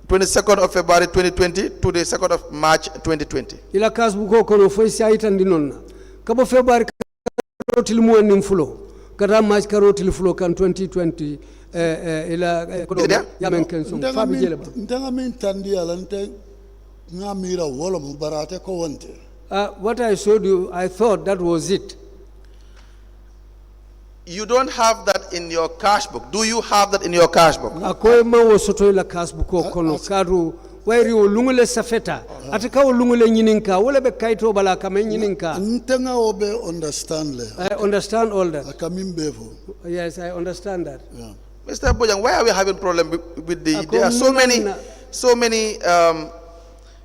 22nd of February 2020 to the 2nd of March 2020? Ila cash buko kono fo isi itandi nonna. Kabo February karotili muani mfulo. Kata March karotili fulo kan 2020. Ntenga min tandi alante ngamira wolo mubarate ko wonte. What I showed you, I thought that was it. You don't have that in your cash book. Do you have that in your cash book? Akoy ma wo soto ila cash buko kono karu wairi wo lungule safeta atika wo lungule nyininka wala be kaito bala kama nyininka. Ntenga obe understand le. I understand all that. Akamimbevo. Yes, I understand that. Yeah. Mr. Bojang, why are we having problem with the? There are so many.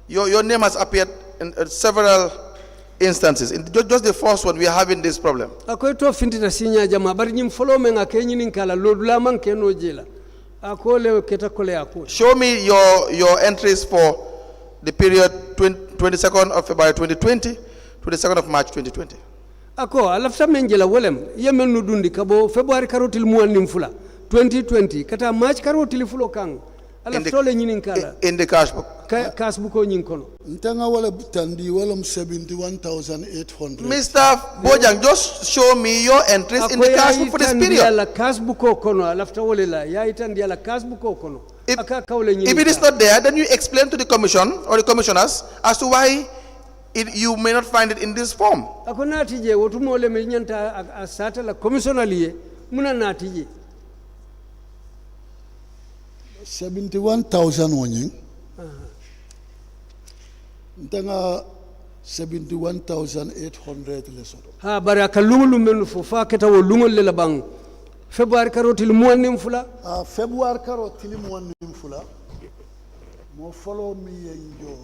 Your name has appeared in several instances. In just the first one, we are having this problem. Akoy to fintita sinya jama bari nyim follow men akenyi ninkala lodula man keno jela. Akole keta kole akole. Show me your entries for the period 22nd of February 2020 to the 2nd of March 2020. Ako alafta menjela wolem yemen no dundi kabo February karotil muannim fula 2020 kata March karotil fulo kang in the cash book. Ntanga wala tandi wala 71,800. Mr. Bojang, just show me your entries in the cash book for this period. If it is not there, then you explain to the commission or the commissioners as to why you may not find it in this form. 71,000 wonying. Ntanga 71,800 lesoto. Ha baraka lumulu menu fo fa keta wo lungol le la bang. February karoti lu muannim fula. February karoti lu muannim fula. Mo follow me enjo.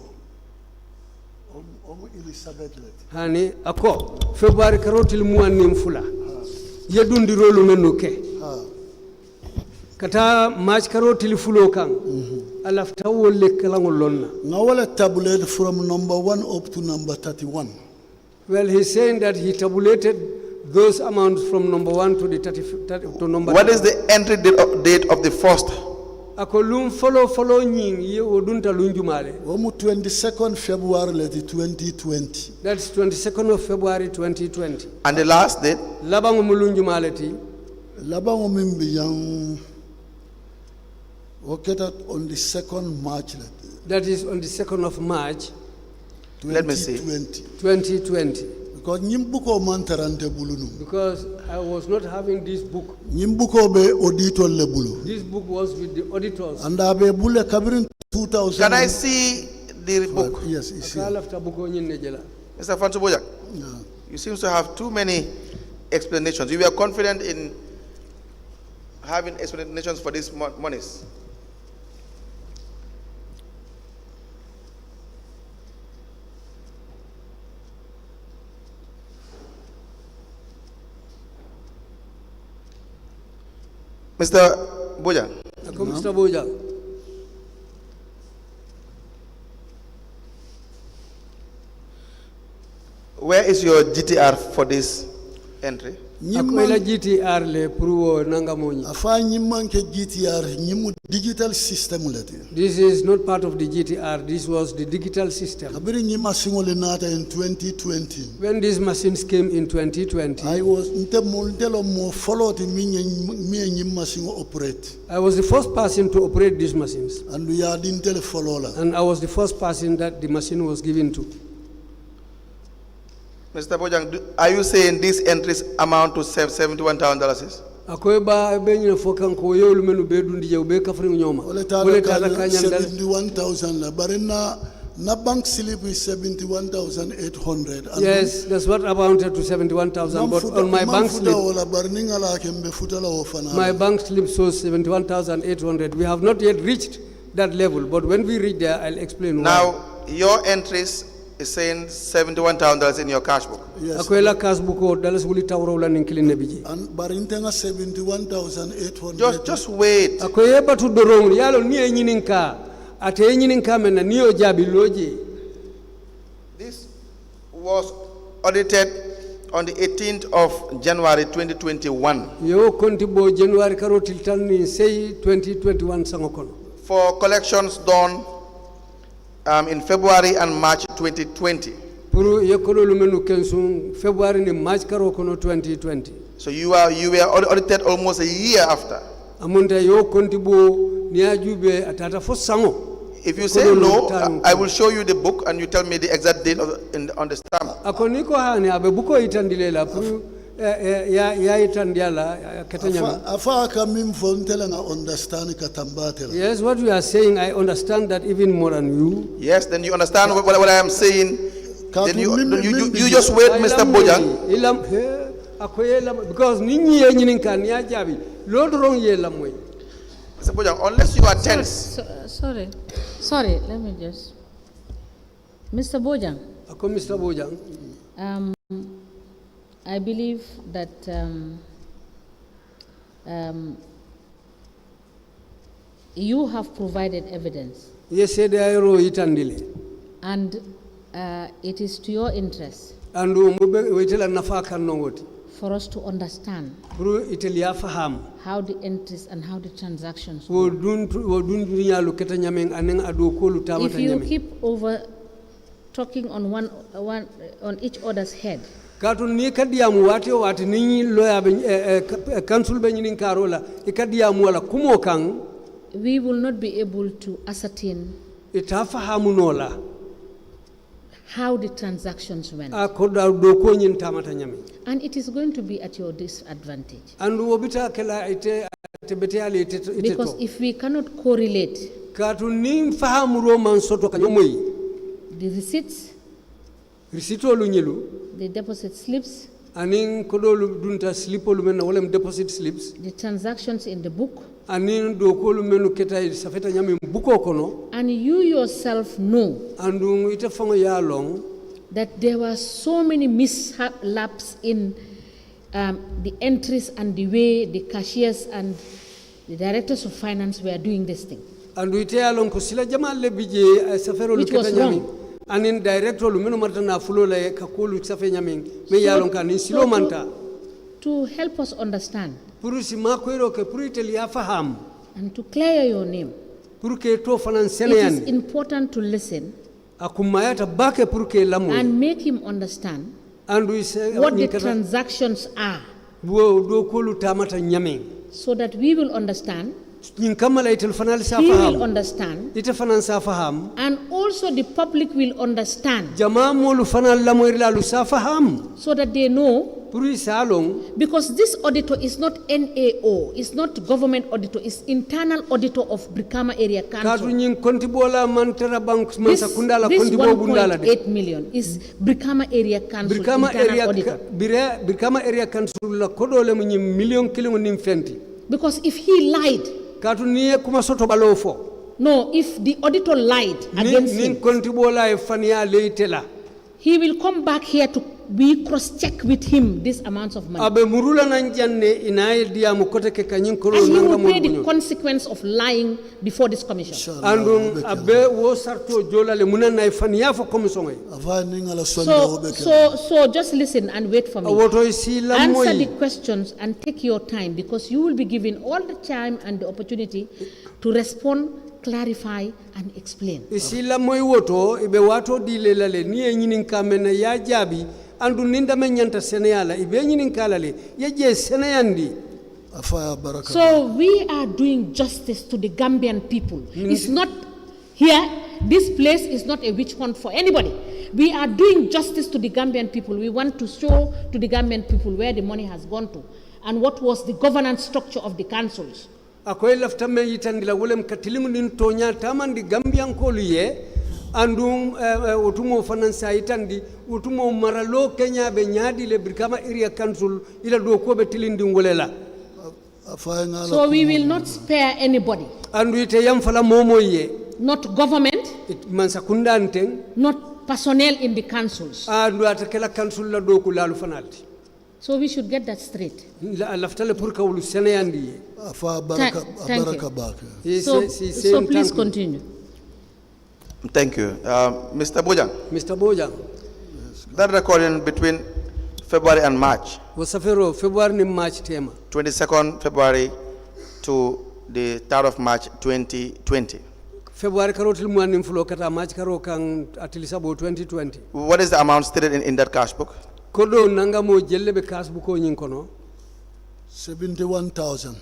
Elizabeth let. Hani ako February karoti lu muannim fula. Yedundi rolu menu ke. Kata March karoti lu fulo kang. Alafta wolle kalangol lonna. Nawala tabulated from number 1 up to number 31. Well, he's saying that he tabulated those amounts from number 1 to the 30 to number. What is the entry date of the first? Akolum follow nying ye odunta lunjumale. Omu 22nd February 2020. That's 22nd of February 2020. And the last date? Labango mulunjumale ti. Labango mimbi yang located on the 2nd March. That is on the 2nd of March. 2020. Let me see. 2020. Because I was not having this book. This book was with the auditors. Can I see the book? Yes, it's here. Mr. Fansu Bojang, you seem to have too many explanations. You were confident in having explanations for these monies. Mr. Bojang. Mr. Bojang. Where is your GTR for this entry? Akwela GTR le pruwo nangamoni. Afa nyimanke GTR nyimu digital system leti. This is not part of the GTR. This was the digital system. Kabiri nyima singole nata in 2020. When these machines came in 2020, I was ntelo mo follow the me nyima singo operate. I was the first person to operate these machines. And we are didn't follow la. And I was the first person that the machine was given to. Mr. Bojang, are you saying these entries amount to $71,000? Akoeba benye fokan ko yewlu menu be dundi jew be kafri nyoma. Ole tala 71,000 la barena na bank slip is 71,800. Yes, that's what amounted to 71,000. But on my bank slip, my bank slip shows 71,800. We have not yet reached that level. But when we reach there, I'll explain now, why. Now, your entries is saying $71,000 in your cash book. Yes. Akwela cash book o dalas wuli tawro la ninkili nebiji. And barintenga 71,800. Just wait. Akoyeba tu dorong yalo ni enyininka ate enyininka mena niyo jabi loje. This was audited on the 18th of January 2021. Yo kontibo January karo tiltani say 2021 sangokono. For collections done in February and March 2020. February and March 2020. So you were audited almost a year after. If you say no, I will show you the book and you tell me the exact date on the stamp. Yes, what you are saying, I understand that even more than you. Yes, then you understand what I am saying. Then you just wait, Mr. Bojang. Because Mr. Bojang, unless you are tense. Sorry, let me just. Mr. Bojang. Mr. Bojang. I believe that you have provided evidence. Yes, and it is to your interest for us to understand how the entries and how the transactions work. If you keep over talking on on each other's head, we will not be able to ascertain how the transactions went. And it is going to be at your disadvantage. Because if we cannot correlate the receipts, the deposit slips, the transactions in the book, and you yourself know that there were so many mishaps in the entries and the way the cashiers and the directors of finance were doing this thing, which was wrong. And in direct to help us understand and to clear your name, it is important to listen and make him understand what the transactions are, so that we will understand, he will understand, and also the public will understand, so that they know. Because this auditor is not NAO, it's not government auditor, it's internal auditor of Brikama Area Council. This 1.8 million is Brikama Area Council internal auditor. Brikama Area Council because if he lied, no, if the auditor lied against him, he will come back here to we cross-check with him this amount of money. And he will pay the consequence of lying before this commission. So just listen and wait for me. Answer the questions and take your time, because you will be given all the time and the opportunity to respond, clarify and explain. So we are doing justice to the Gambian people. It's not here, this place is not a witch hunt for anybody. We are doing justice to the Gambian people. We want to show to the Gambian people where the money has gone to and what was the governance structure of the councils. Andung utumo finansa itandi utumo maralo Kenya benyadi le Brikama Area Council ila doko betilindi ngolela. So we will not spare anybody. And we not government, not personnel in the councils. So we should get that straight. So please continue. Thank you. Mr. Bojang. Mr. Bojang. That recording between February and March. 22nd February to the 3rd of March 2020. February karotil muanim fulo kata March karo kang atilisa bo 2020. What is the amount stated in that cash book? Kodo nanga mo jelle be cash book o nyinkono. $71,000.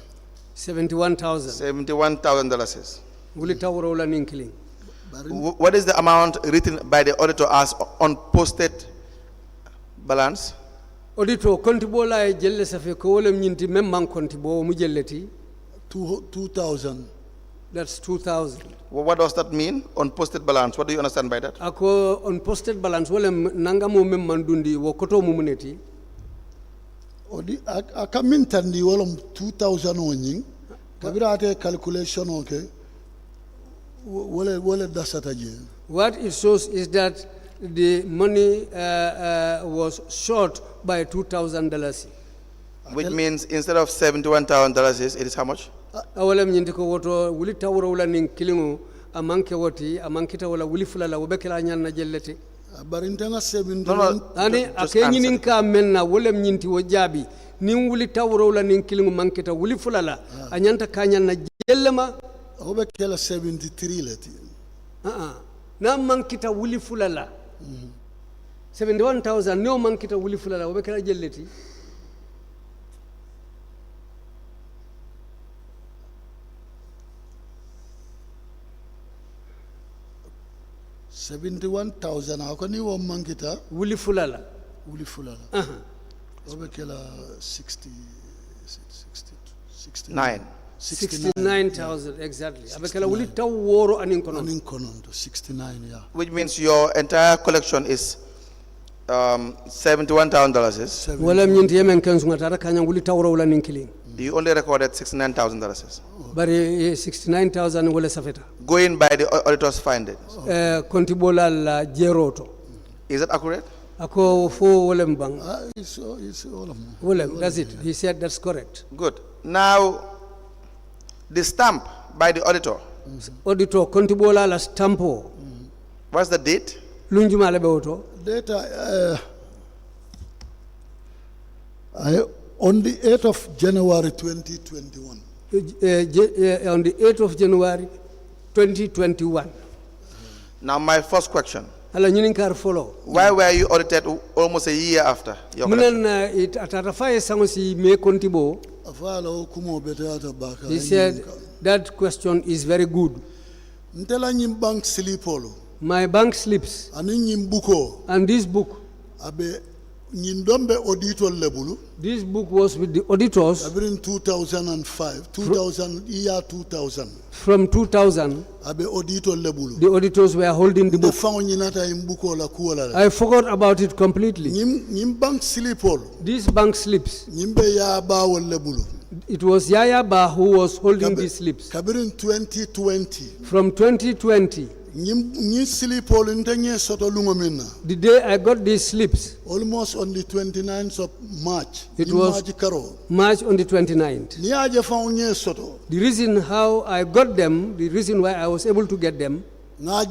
$71,000. Wulita worola ninkiling. What is the amount written by the auditor as unposted balance? Auditor kontibola e jelle safe ko wolem nyinti mem man kontibo mu jelleti 2,000. That's 2,000. What does that mean? Unposted balance. What do you understand by that? Ako unposted balance wolem nangamo mem mandundi wo koto mumuneti. Odi akamintandi wolem 2,000 onyin. Kabira ate calculation okay. What it shows is that the money was short by $2,000. Which means instead of $71,000, it is how much? Barintenga 71. No, Ani just akenyinin ka menna wolem nyinti wo jabi nin wuli tawro la nin kilingu manketa wuli fulala anyanta kanya na jellema Obe kela 73 leti. Na mankita wuli fulala 71,000 no mankita wuli fulala obe kela jelleti 71,000 akoni wo mankita wuli fulala obe kela 69,000 exactly abekala wuli taworo anin kono 69 yeah, which means your entire collection is $71,000. wala nyinti yemen kansu ngata kanya wuli tawro wala nin kilin You only recorded $69,000. bari 69,000 wala safeta Going by the auditor's findings. kontibola la jeroto Is that accurate? ako fo wolem bang it's all of them. wolem that's it he said that's correct Good. Now, the stamp by the auditor. Auditor kontibola la stampo What's the date? lunjuma la bewoto Data on the 8th of January 2021. On the 8th of January 2021 Now, my first question. ala nyinin kar follow Why were you audited almost a year after your collection? munan it atarafa sangosi me kontibo he said that question is very good Ntela nyim bank slipolo. my bank slips Ani nyim buko. and this book Abe nyindombe auditor lebulu. this book was with the auditors In 2005, 2000. from 2000 Abe auditor lebulu. the auditors were holding the book I forgot about it completely Nyim bank slipolo. these bank slips Nyimbe ya bawo lebulu. it was Yaya Ba who was holding these slips Kabirin 2020. from 2020 Nyim slipolo ntenye soto lungomina. the day I got these slips Almost on the 29th of March. It was March on the 29th. The reason how I got them, the reason why I was able to get them, I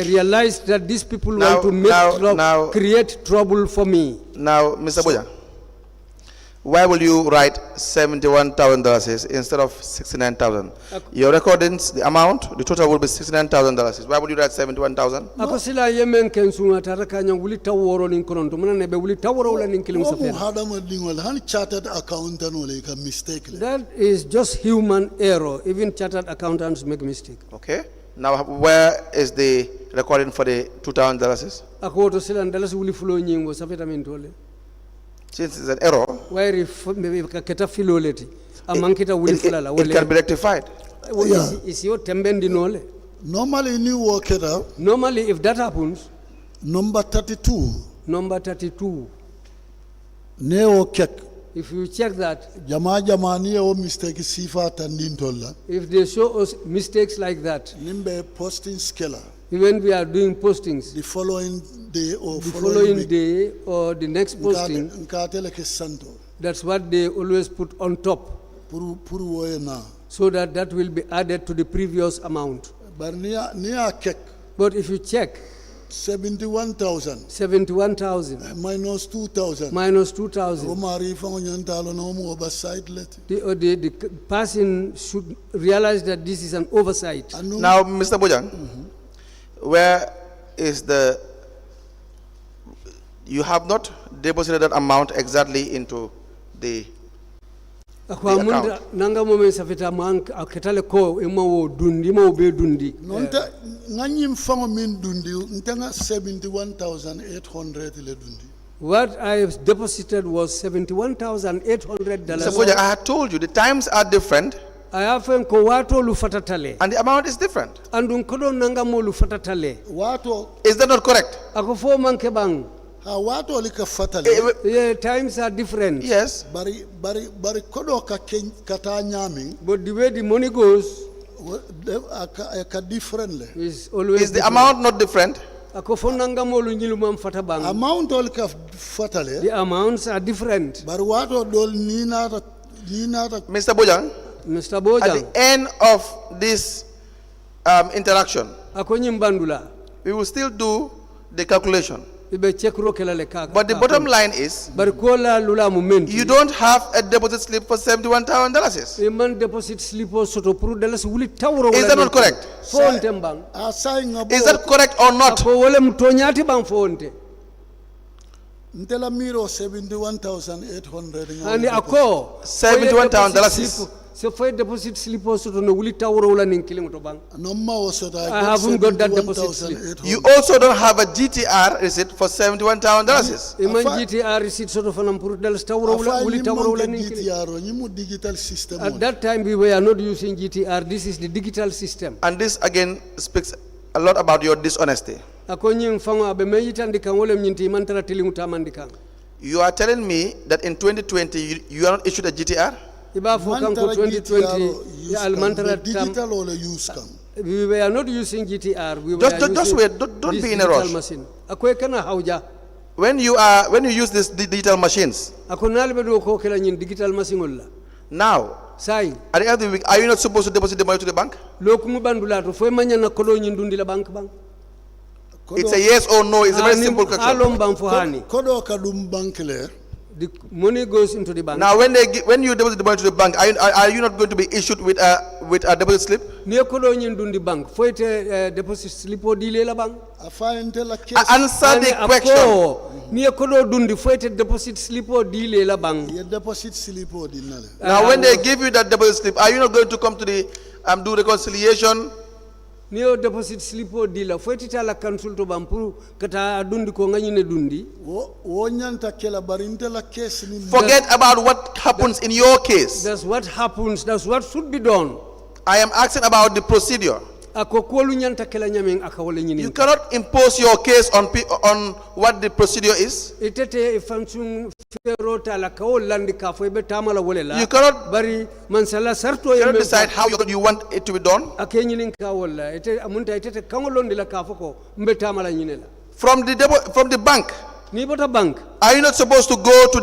realized that these people want to create trouble for me. Now, Mr. Bojang, why will you write $71,000 instead of $69,000? Your recordings, the amount, the total will be $69,000. Why would you write $71,000? Akosila yemen kensunga tarakanya wuli taworo nin kononto muna nebe wuli taworo wala nin kilim safena. That is just human error. Even chartered accountants make mistake. Okay. Now, where is the recording for the $2,000? Akoto sila ndalasi wuli fulo nyingo safeta mintole. Since it's an error, it can be rectified. Normally, if that happens, number 32. If you check that, if they show us mistakes like that, even we are doing postings, the following day or the next posting, that's what they always put on top, so that will be added to the previous amount. But if you check, 71,000 minus 2,000 the person should realize that this is an oversight. Now, Mr. Bojang, where is you have not deposited that amount exactly into the account. Nanga moment safeta mank aketale ko emawo dundi mo be dundi. Nonta nganyim fango min dundi ntenga 71,800 le dundi. What I deposited was $71,800. Mr. Bojang, I had told you the times are different. I often ko wato lu fatatale. And the amount is different. Andun kodo nanga mo lu fatatale. Wato. Is that not correct? Akofo manke bang. Wato lika fatale. Yeah, times are different. Yes. Bari kodo kata nyami. But the way the money goes differently. Is always the different. Amount not different? Amount olika fatale. The amounts are different. Bari wato dol nina. Mr. Bojang, Mr. Bojang, at the end of this interaction, we will still do the calculation. But the bottom line is, you don't have a deposit slip for $71,000. Is that not correct? Is that correct or not? $71,000. So for deposit slip also to no wuli tawro nin killing to bank. I haven't got that deposit slip. You also don't have a GTR receipt for $71,000. Iman GTR receipt sort of an impurudal tawro wuli tawro digital system. At that time we were not using GTR. This is the digital system. And this again speaks a lot about your dishonesty. You are telling me that in 2020 you are not issued a GTR? We were not using GTR. We were just wait. Don't be in a rush. When you use these digital machines, now at the end of the week, are you not supposed to deposit the money to the bank? It's a yes or no. It's a very simple question. The money goes into the bank. Now, when you deposit the money to the bank, are you not going to be issued with a deposit slip? Deposit slip or delay la bank. Answer the question. Deposit slip or delay la bank. Now, when they give you that deposit slip, are you not going to come to the do reconciliation? Neo deposit slip or dealer. Foytita la council to bampuru kata dundi ko nganyine dundi. Forget about what happens in your case. That's what happens. That's what should be done. I am asking about the procedure. You cannot impose your case on what the procedure is. You cannot decide how you want it to be done. From the bank, are you not supposed to go to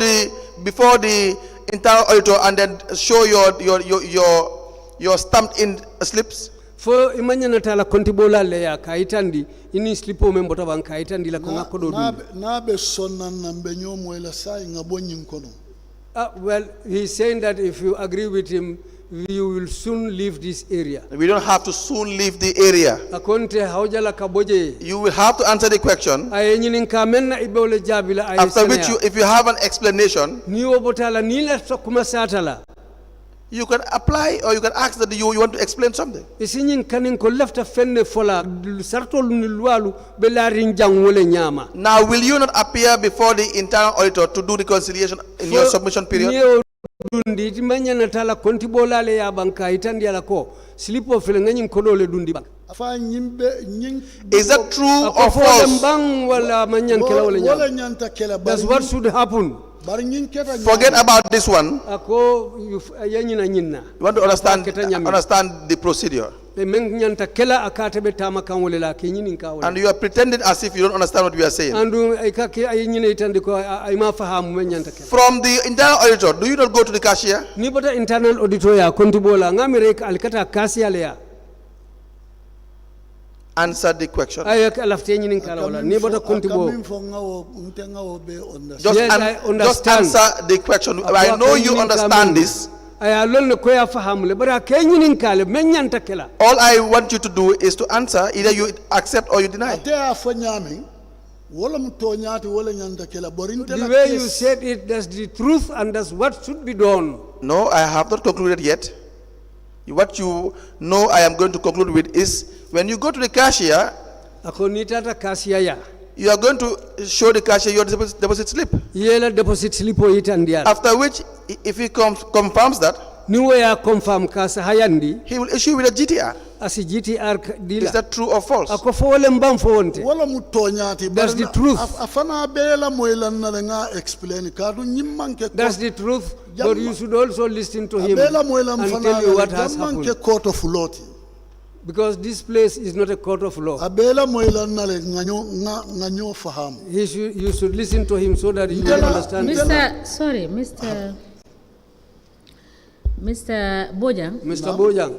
before the internal auditor and then show your stamped in slips? For imanyana tala kontibola leya kaitandi ini slipo membota bank kaitandi la konga kodo nabe sonan nambe nyomo ela sai ngabonyi nkono. Well, he's saying that if you agree with him, you will soon leave this area. We don't have to soon leave the area. You will have to answer the question. After which, if you have an explanation, you can apply or you can ask that you want to explain something. Now, will you not appear before the internal auditor to do reconciliation in your submission period? Is that true or false? That's what should happen. Forget about this one. You want to understand the procedure. And you are pretending as if you don't understand what we are saying. From the internal auditor, do you not go to the cashier? Answer the question. Just answer the question. I know you understand this. All I want you to do is to answer. Either you accept or you deny. The way you said it, that's the truth and that's what should be done. No, I have not concluded yet. What you know I am going to conclude with is, when you go to the cashier, you are going to show the cashier your deposit slip. After which, if he confirms that, he will issue with a GTR. As a GTR dealer. Is that true or false? That's the truth. That's the truth. But you should also listen to him and tell you what has happened. Because this place is not a court of law. You should listen to him so that you will understand. Mr. Bojang. Mr. Bojang.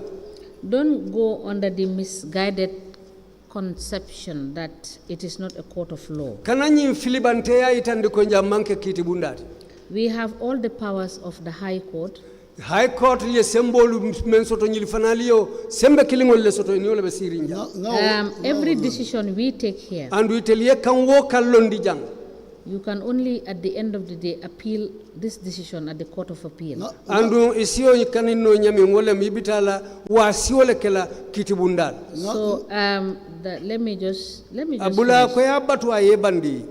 Don't go under the misguided conception that it is not a court of law. We have all the powers of the High Court. High Court ye sembolu men soto nyili fanalio sembe kilingol le soto ni be sirinja. Every decision we take here, and we tell ye kan wo kallondi jang. You can only at the end of the day appeal this decision at the Court of Appeal. Andu isio kanino nyami ngole mibitala wa siole kala kitibundal. So let me just abula ko yabatu ayebandi.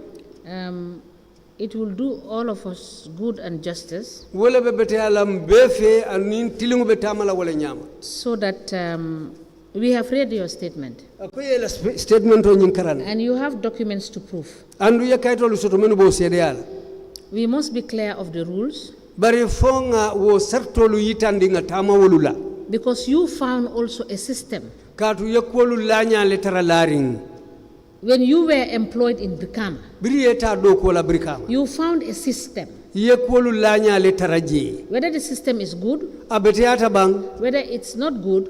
It will do all of us good and justice. So that we have read your statement. And you have documents to prove. We must be clear of the rules. Because you found also a system. When you were employed in Brikama, you found a system. Whether the system is good, whether it's not good,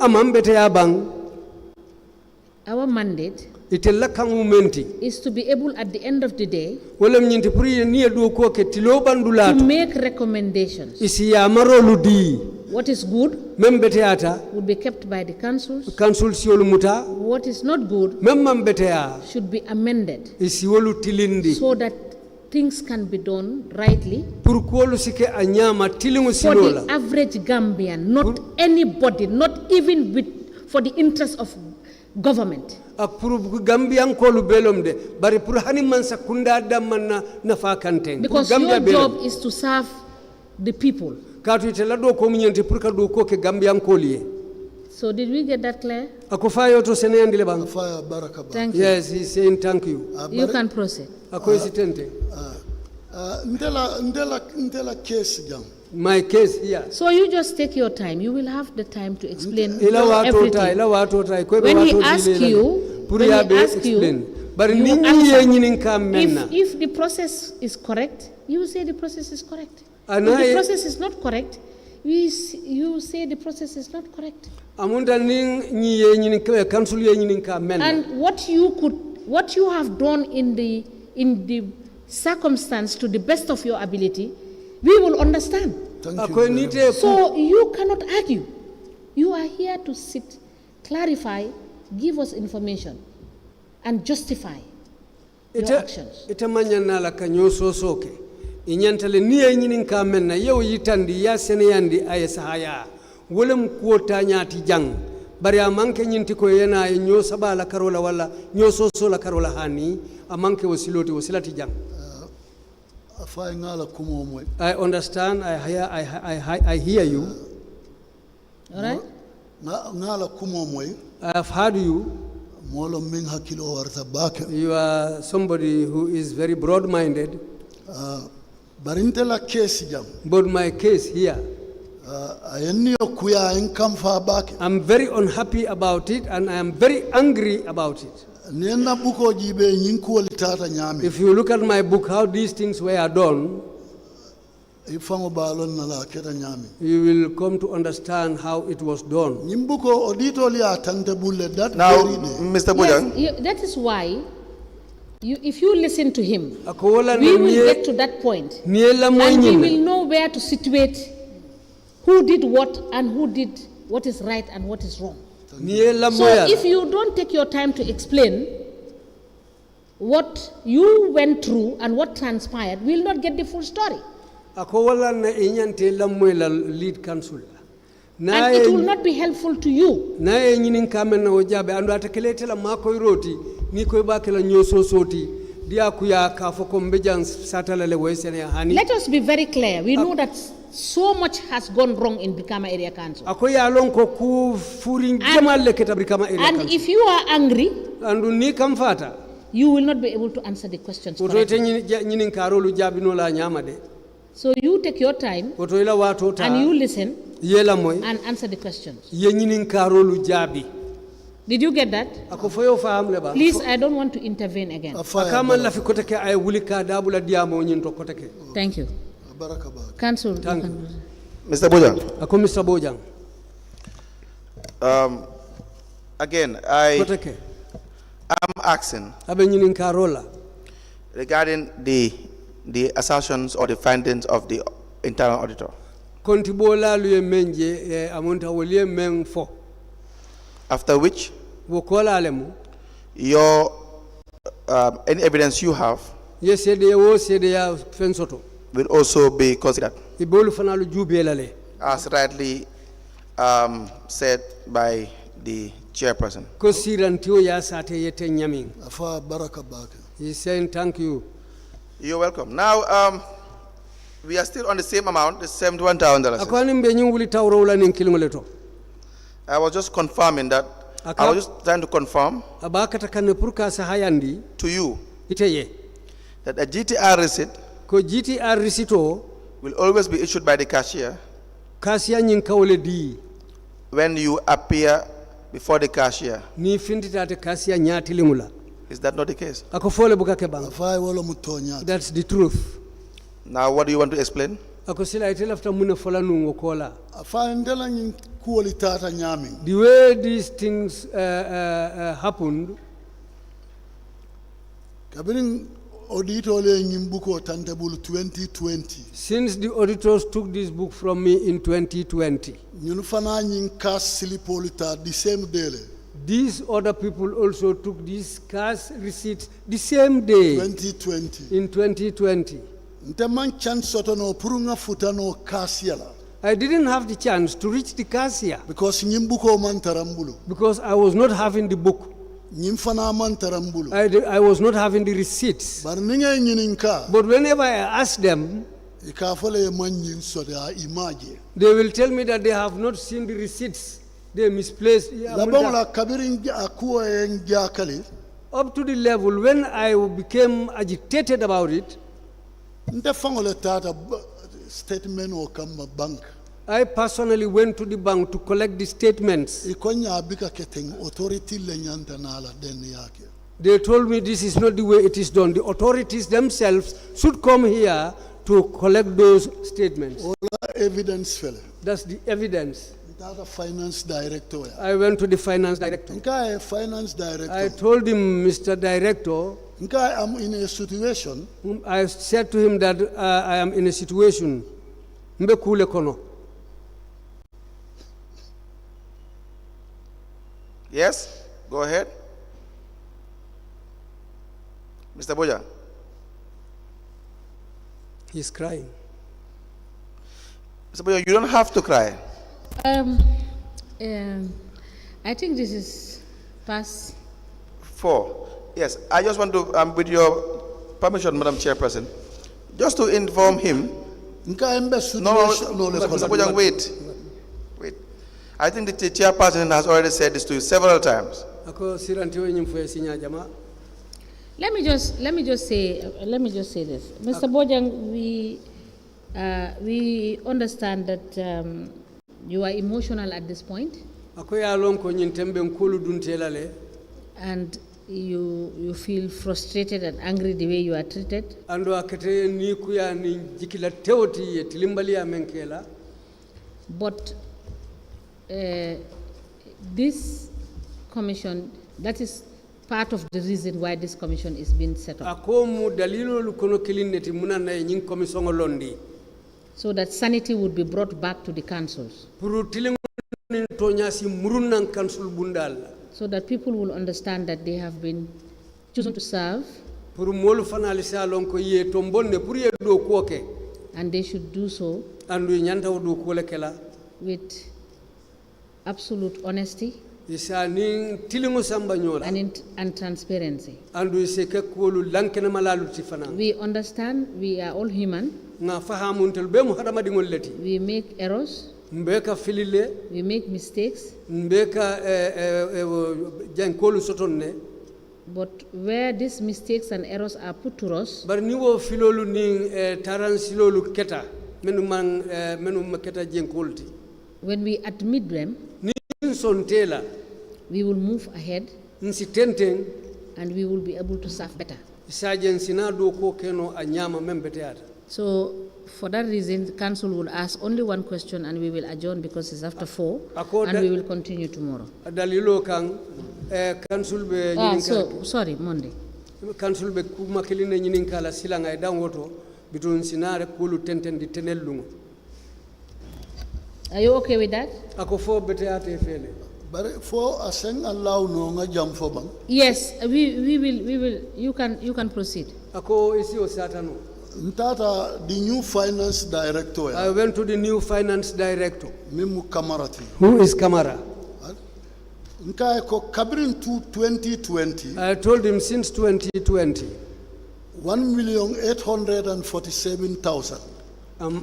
our mandate is to be able at the end of the day to make recommendations. What is good would be kept by the councils. What is not good should be amended so that things can be done rightly for the average Gambian, not anybody, not even for the interest of government. Because your job is to serve the people. So did we get that clear? Thank you. Yes, he's saying thank you. You can proceed. My case here. So you just take your time. You will have the time to explain everything. When he asks you, if the process is correct, you say the process is correct. If the process is not correct, you say the process is not correct. And what you have done in the circumstance to the best of your ability, we will understand. So you cannot argue. You are here to sit, clarify, give us information, and justify your actions. Inyantale niye nyinin kamenna yew yitandi ya seneyandi ay sahaya wolem kuota nyati jang bari amanke nyinti ko yena nyo sabala karola wala nyo soso la karola hani amanke wasilati jang. I understand. I hear you. All right. I have heard you. You are somebody who is very broad-minded. But my case here, I'm very unhappy about it and I am very angry about it. If you look at my book, how these things were done, you will come to understand how it was done. Now, Mr. Bojang. Yes, that is why, if you listen to him, we will get to that point. And we will know where to situate who did what and who did what is right and what is wrong. So if you don't take your time to explain what you went through and what transpired, we will not get the full story. And it will not be helpful to you. Let us be very clear. We know that so much has gone wrong in Brikama Area Council. And if you are angry, you will not be able to answer the questions correctly. So you take your time and you listen and answer the questions. Did you get that? Please, I don't want to intervene again. Thank you. Council. Mr. Bojang. Mr. Bojang. Again, asking abe nyinin karola regarding the assertions or the findings of the internal auditor. kontibola luye menje amonta wolie men fo. After which, wokola alemu your any evidence you have will also be considered, as rightly said by the chairperson. He's saying thank you. You're welcome. Now, we are still on the same amount, the $71. I was just confirming that. I was just trying to confirm to you that a GTR receipt will always be issued by the cashier when you appear before the cashier. Is that not the case? That's the truth. Now, what do you want to explain? The way these things happened, since the auditors took this book from me in 2020, these other people also took these cash receipts the same day, 2020. In 2020. I didn't have the chance to reach the cashier because I was not having the book. I was not having the receipts. But whenever I ask them, they will tell me that they have not seen the receipts. They misplaced. Up to the level when I became agitated about it, I personally went to the bank to collect the statements. They told me this is not the way it is done. The authorities themselves should come here to collect those statements. That's the evidence. Finance director. I went to the finance director. I told him, Mr. Director, I'm in a situation. I said to him that I am in a situation. Yes, go ahead. Mr. Bojang. He's crying. Mr. Bojang, you don't have to cry. I think this is past 4. Yes, I just want to, with your permission, Madam Chairperson, just to inform him. No, Mr. Bojang, wait. I think the chairperson has already said this to you several times. Let me just say this, Mr. Bojang. We understand that you are emotional at this point, and you feel frustrated and angry the way you are treated. But this commission, that is part of the reason why this commission is being set up. So that sanity would be brought back to the councils. So that people will understand that they have been chosen to serve. And they should do so with absolute honesty and transparency. We understand we are all human. We make errors. We make mistakes. But where these mistakes and errors are put to us, when we admit them, we will move ahead and we will be able to serve better. So, for that reason, the council will ask only one question and we will adjourn because it's after 4 and we will continue tomorrow. council be sorry, Monday. Council be kumakiline nyinin kala silanga dan woto bitun sinare kulu tenten di tenellungo. Are you okay with that? Ako fo bete ate fele. But for aseng allow no nga jam for bang. Yes, we will. You can proceed. Ako isi o satano. Ntata the new finance director. I went to the new finance director. Mimu Kamarati. Who is Kamara? Nka ko kabrin to 2020. I told him since 2020. 1,847,000.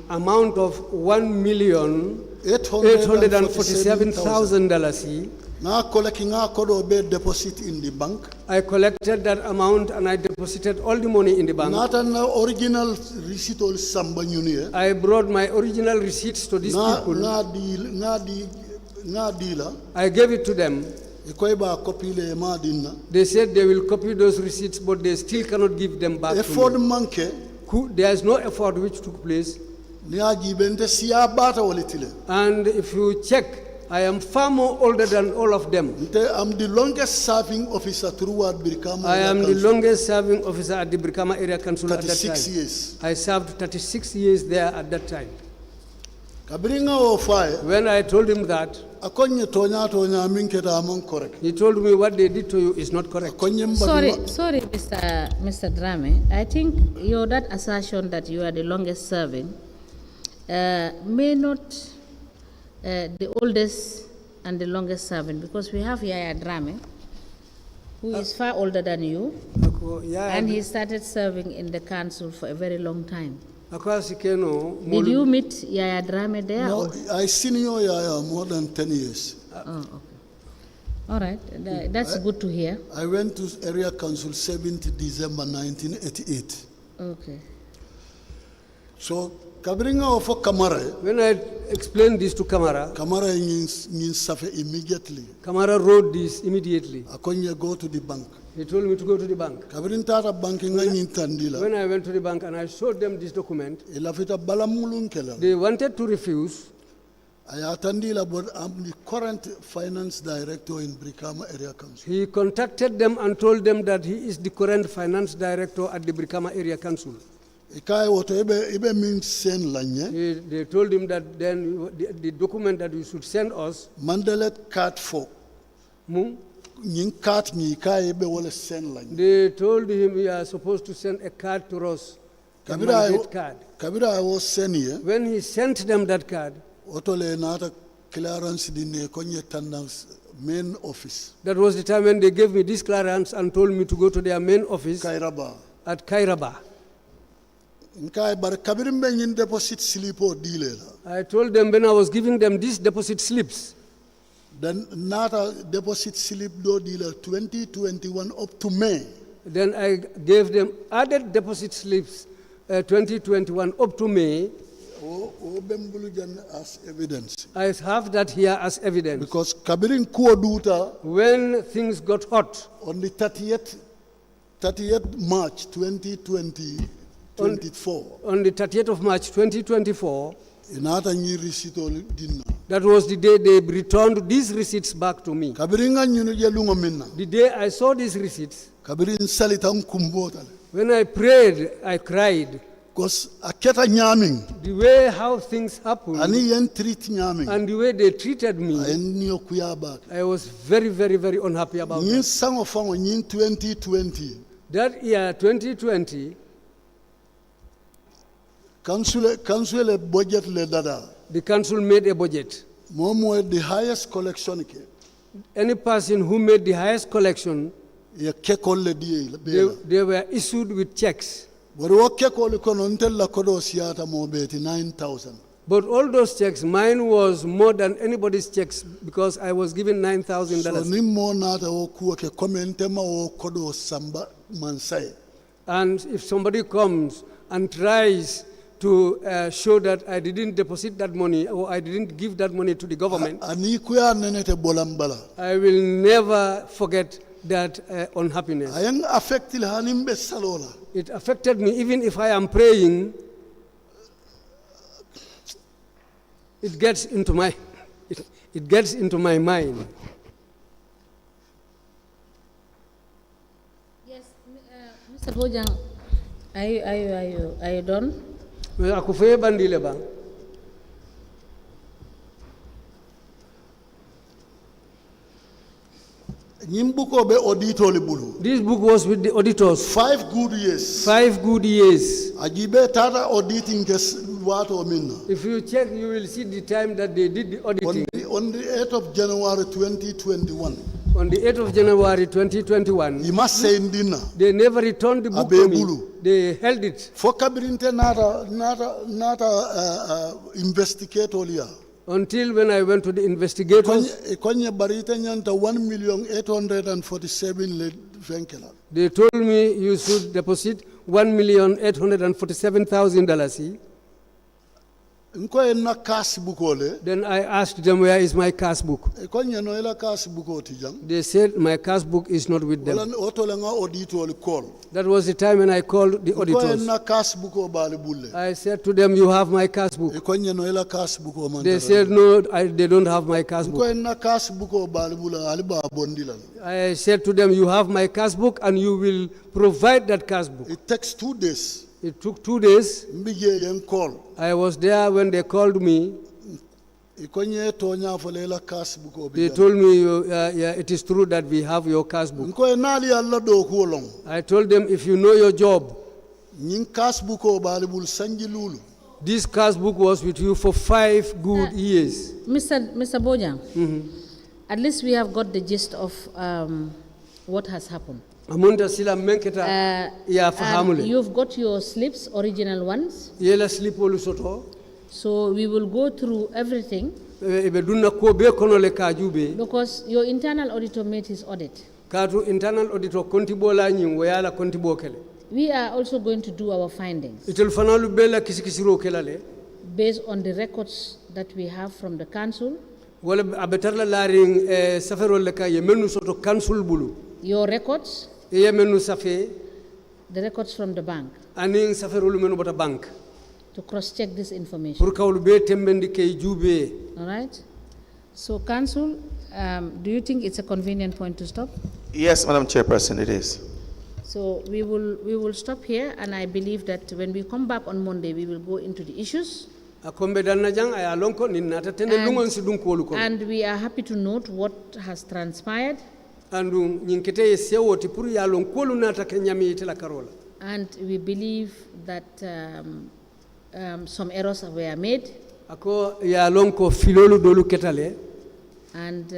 Amount of $1,847,000. Na collecting a kodo be deposit in the bank. I collected that amount and I deposited all the money in the bank. Not an original receipt or samba nyuni. I brought my original receipts to these people. Na dealer. I gave it to them. They said they will copy those receipts, but they still cannot give them back to me. There is no effort which took place. And if you check, I am far more older than all of them. I'm the longest serving officer throughout Brikama. I am the longest serving officer at the Brikama Area Council at that time. 36 years. I served 36 years there at that time. When I told him that, he told me what they did to you is not correct. Sorry, Mr. Drammeh. I think that assertion that you are the longest serving may not the oldest and the longest serving, because we have Yaya Drammeh, who is far older than you, and he started serving in the council for a very long time. Did you meet Yaya Drammeh there? No, I senior Yaya more than 10 years. Oh, okay. All right, that's good to hear. I went to Area Council 7th December 1988. Okay. So, when I explained this to Kamara, immediately. Kamara wrote this immediately. Go to the bank. He told me to go to the bank. When I went to the bank and I showed them this document, they wanted to refuse. But I'm the current finance director in Brikama Area Council. He contacted them and told them that he is the current finance director at the Brikama Area Council. They told him that then the document that you should send us. Mandalet card for. They told him we are supposed to send a card to us. Kabira was sent here. When he sent them that card, clearance main office. That was the time when they gave me this clearance and told me to go to their main office at Kairaba. I told them when I was giving them these deposit slips. Then not a deposit slip do dealer 2021 up to May. Then I gave them added deposit slips 2021 up to May. As evidence. I have that here as evidence. Because Kabirin Kuoduta, when things got hot on the 30th March 2024. On the 30th of March 2024, that was the day they returned these receipts back to me. The day I saw these receipts, when I prayed, I cried. Because the way how things happened and the way they treated me, I was very, very, very unhappy about that. 2020. That year, 2020, council budget the council made a budget. The highest collection. Any person who made the highest collection, they were issued with checks. But all those checks, mine was more than anybody's checks because I was given $9,000. And if somebody comes and tries to show that I didn't deposit that money or I didn't give that money to the government, I will never forget that unhappiness. It affected me. Even if I am praying, it gets into my mind. Mr. Bojang, are you done? Aku fe bandile ba. This book was with the auditors. 5 good years. 5 good years. Ajibe tata auditing wato minna. If you check, you will see the time that they did the auditing. On the 8th of January 2021. On the 8th of January 2021. You must say in dinner. They never returned the book to me. They held it. For kabirinte nata investigator liya. Until when I went to the investigators, they told me you should deposit $1,847,000. Then I asked them, where is my cash book? They said my cash book is not with them. That was the time when I called the auditors. I said to them, you have my cash book. They said, no, they don't have my cash book. I said to them, you have my cash book and you will provide that cash book. It takes 2 days. It took 2 days. I was there when they called me. They told me, it is true that we have your cash book. I told them, if you know your job, this cash book was with you for 5 good years. Mr. Bojang, at least we have got the gist of what has happened. And you've got your slips, original ones. So we will go through everything. Because your internal auditor made his audit. We are also going to do our findings. Based on the records that we have from the council. Your records. The records from the bank. To cross-check this information. All right. So, Council, do you think it's a convenient point to stop? Yes, Madam Chairperson, it is. So we will stop here, and I believe that when we come back on Monday, we will go into the issues. And we are happy to note what has transpired. And we believe that some errors were made. And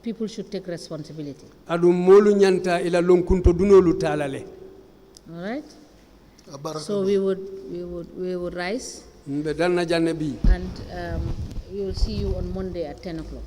people should take responsibility. All right? So we would rise. And we will see you on Monday at 10 o'clock.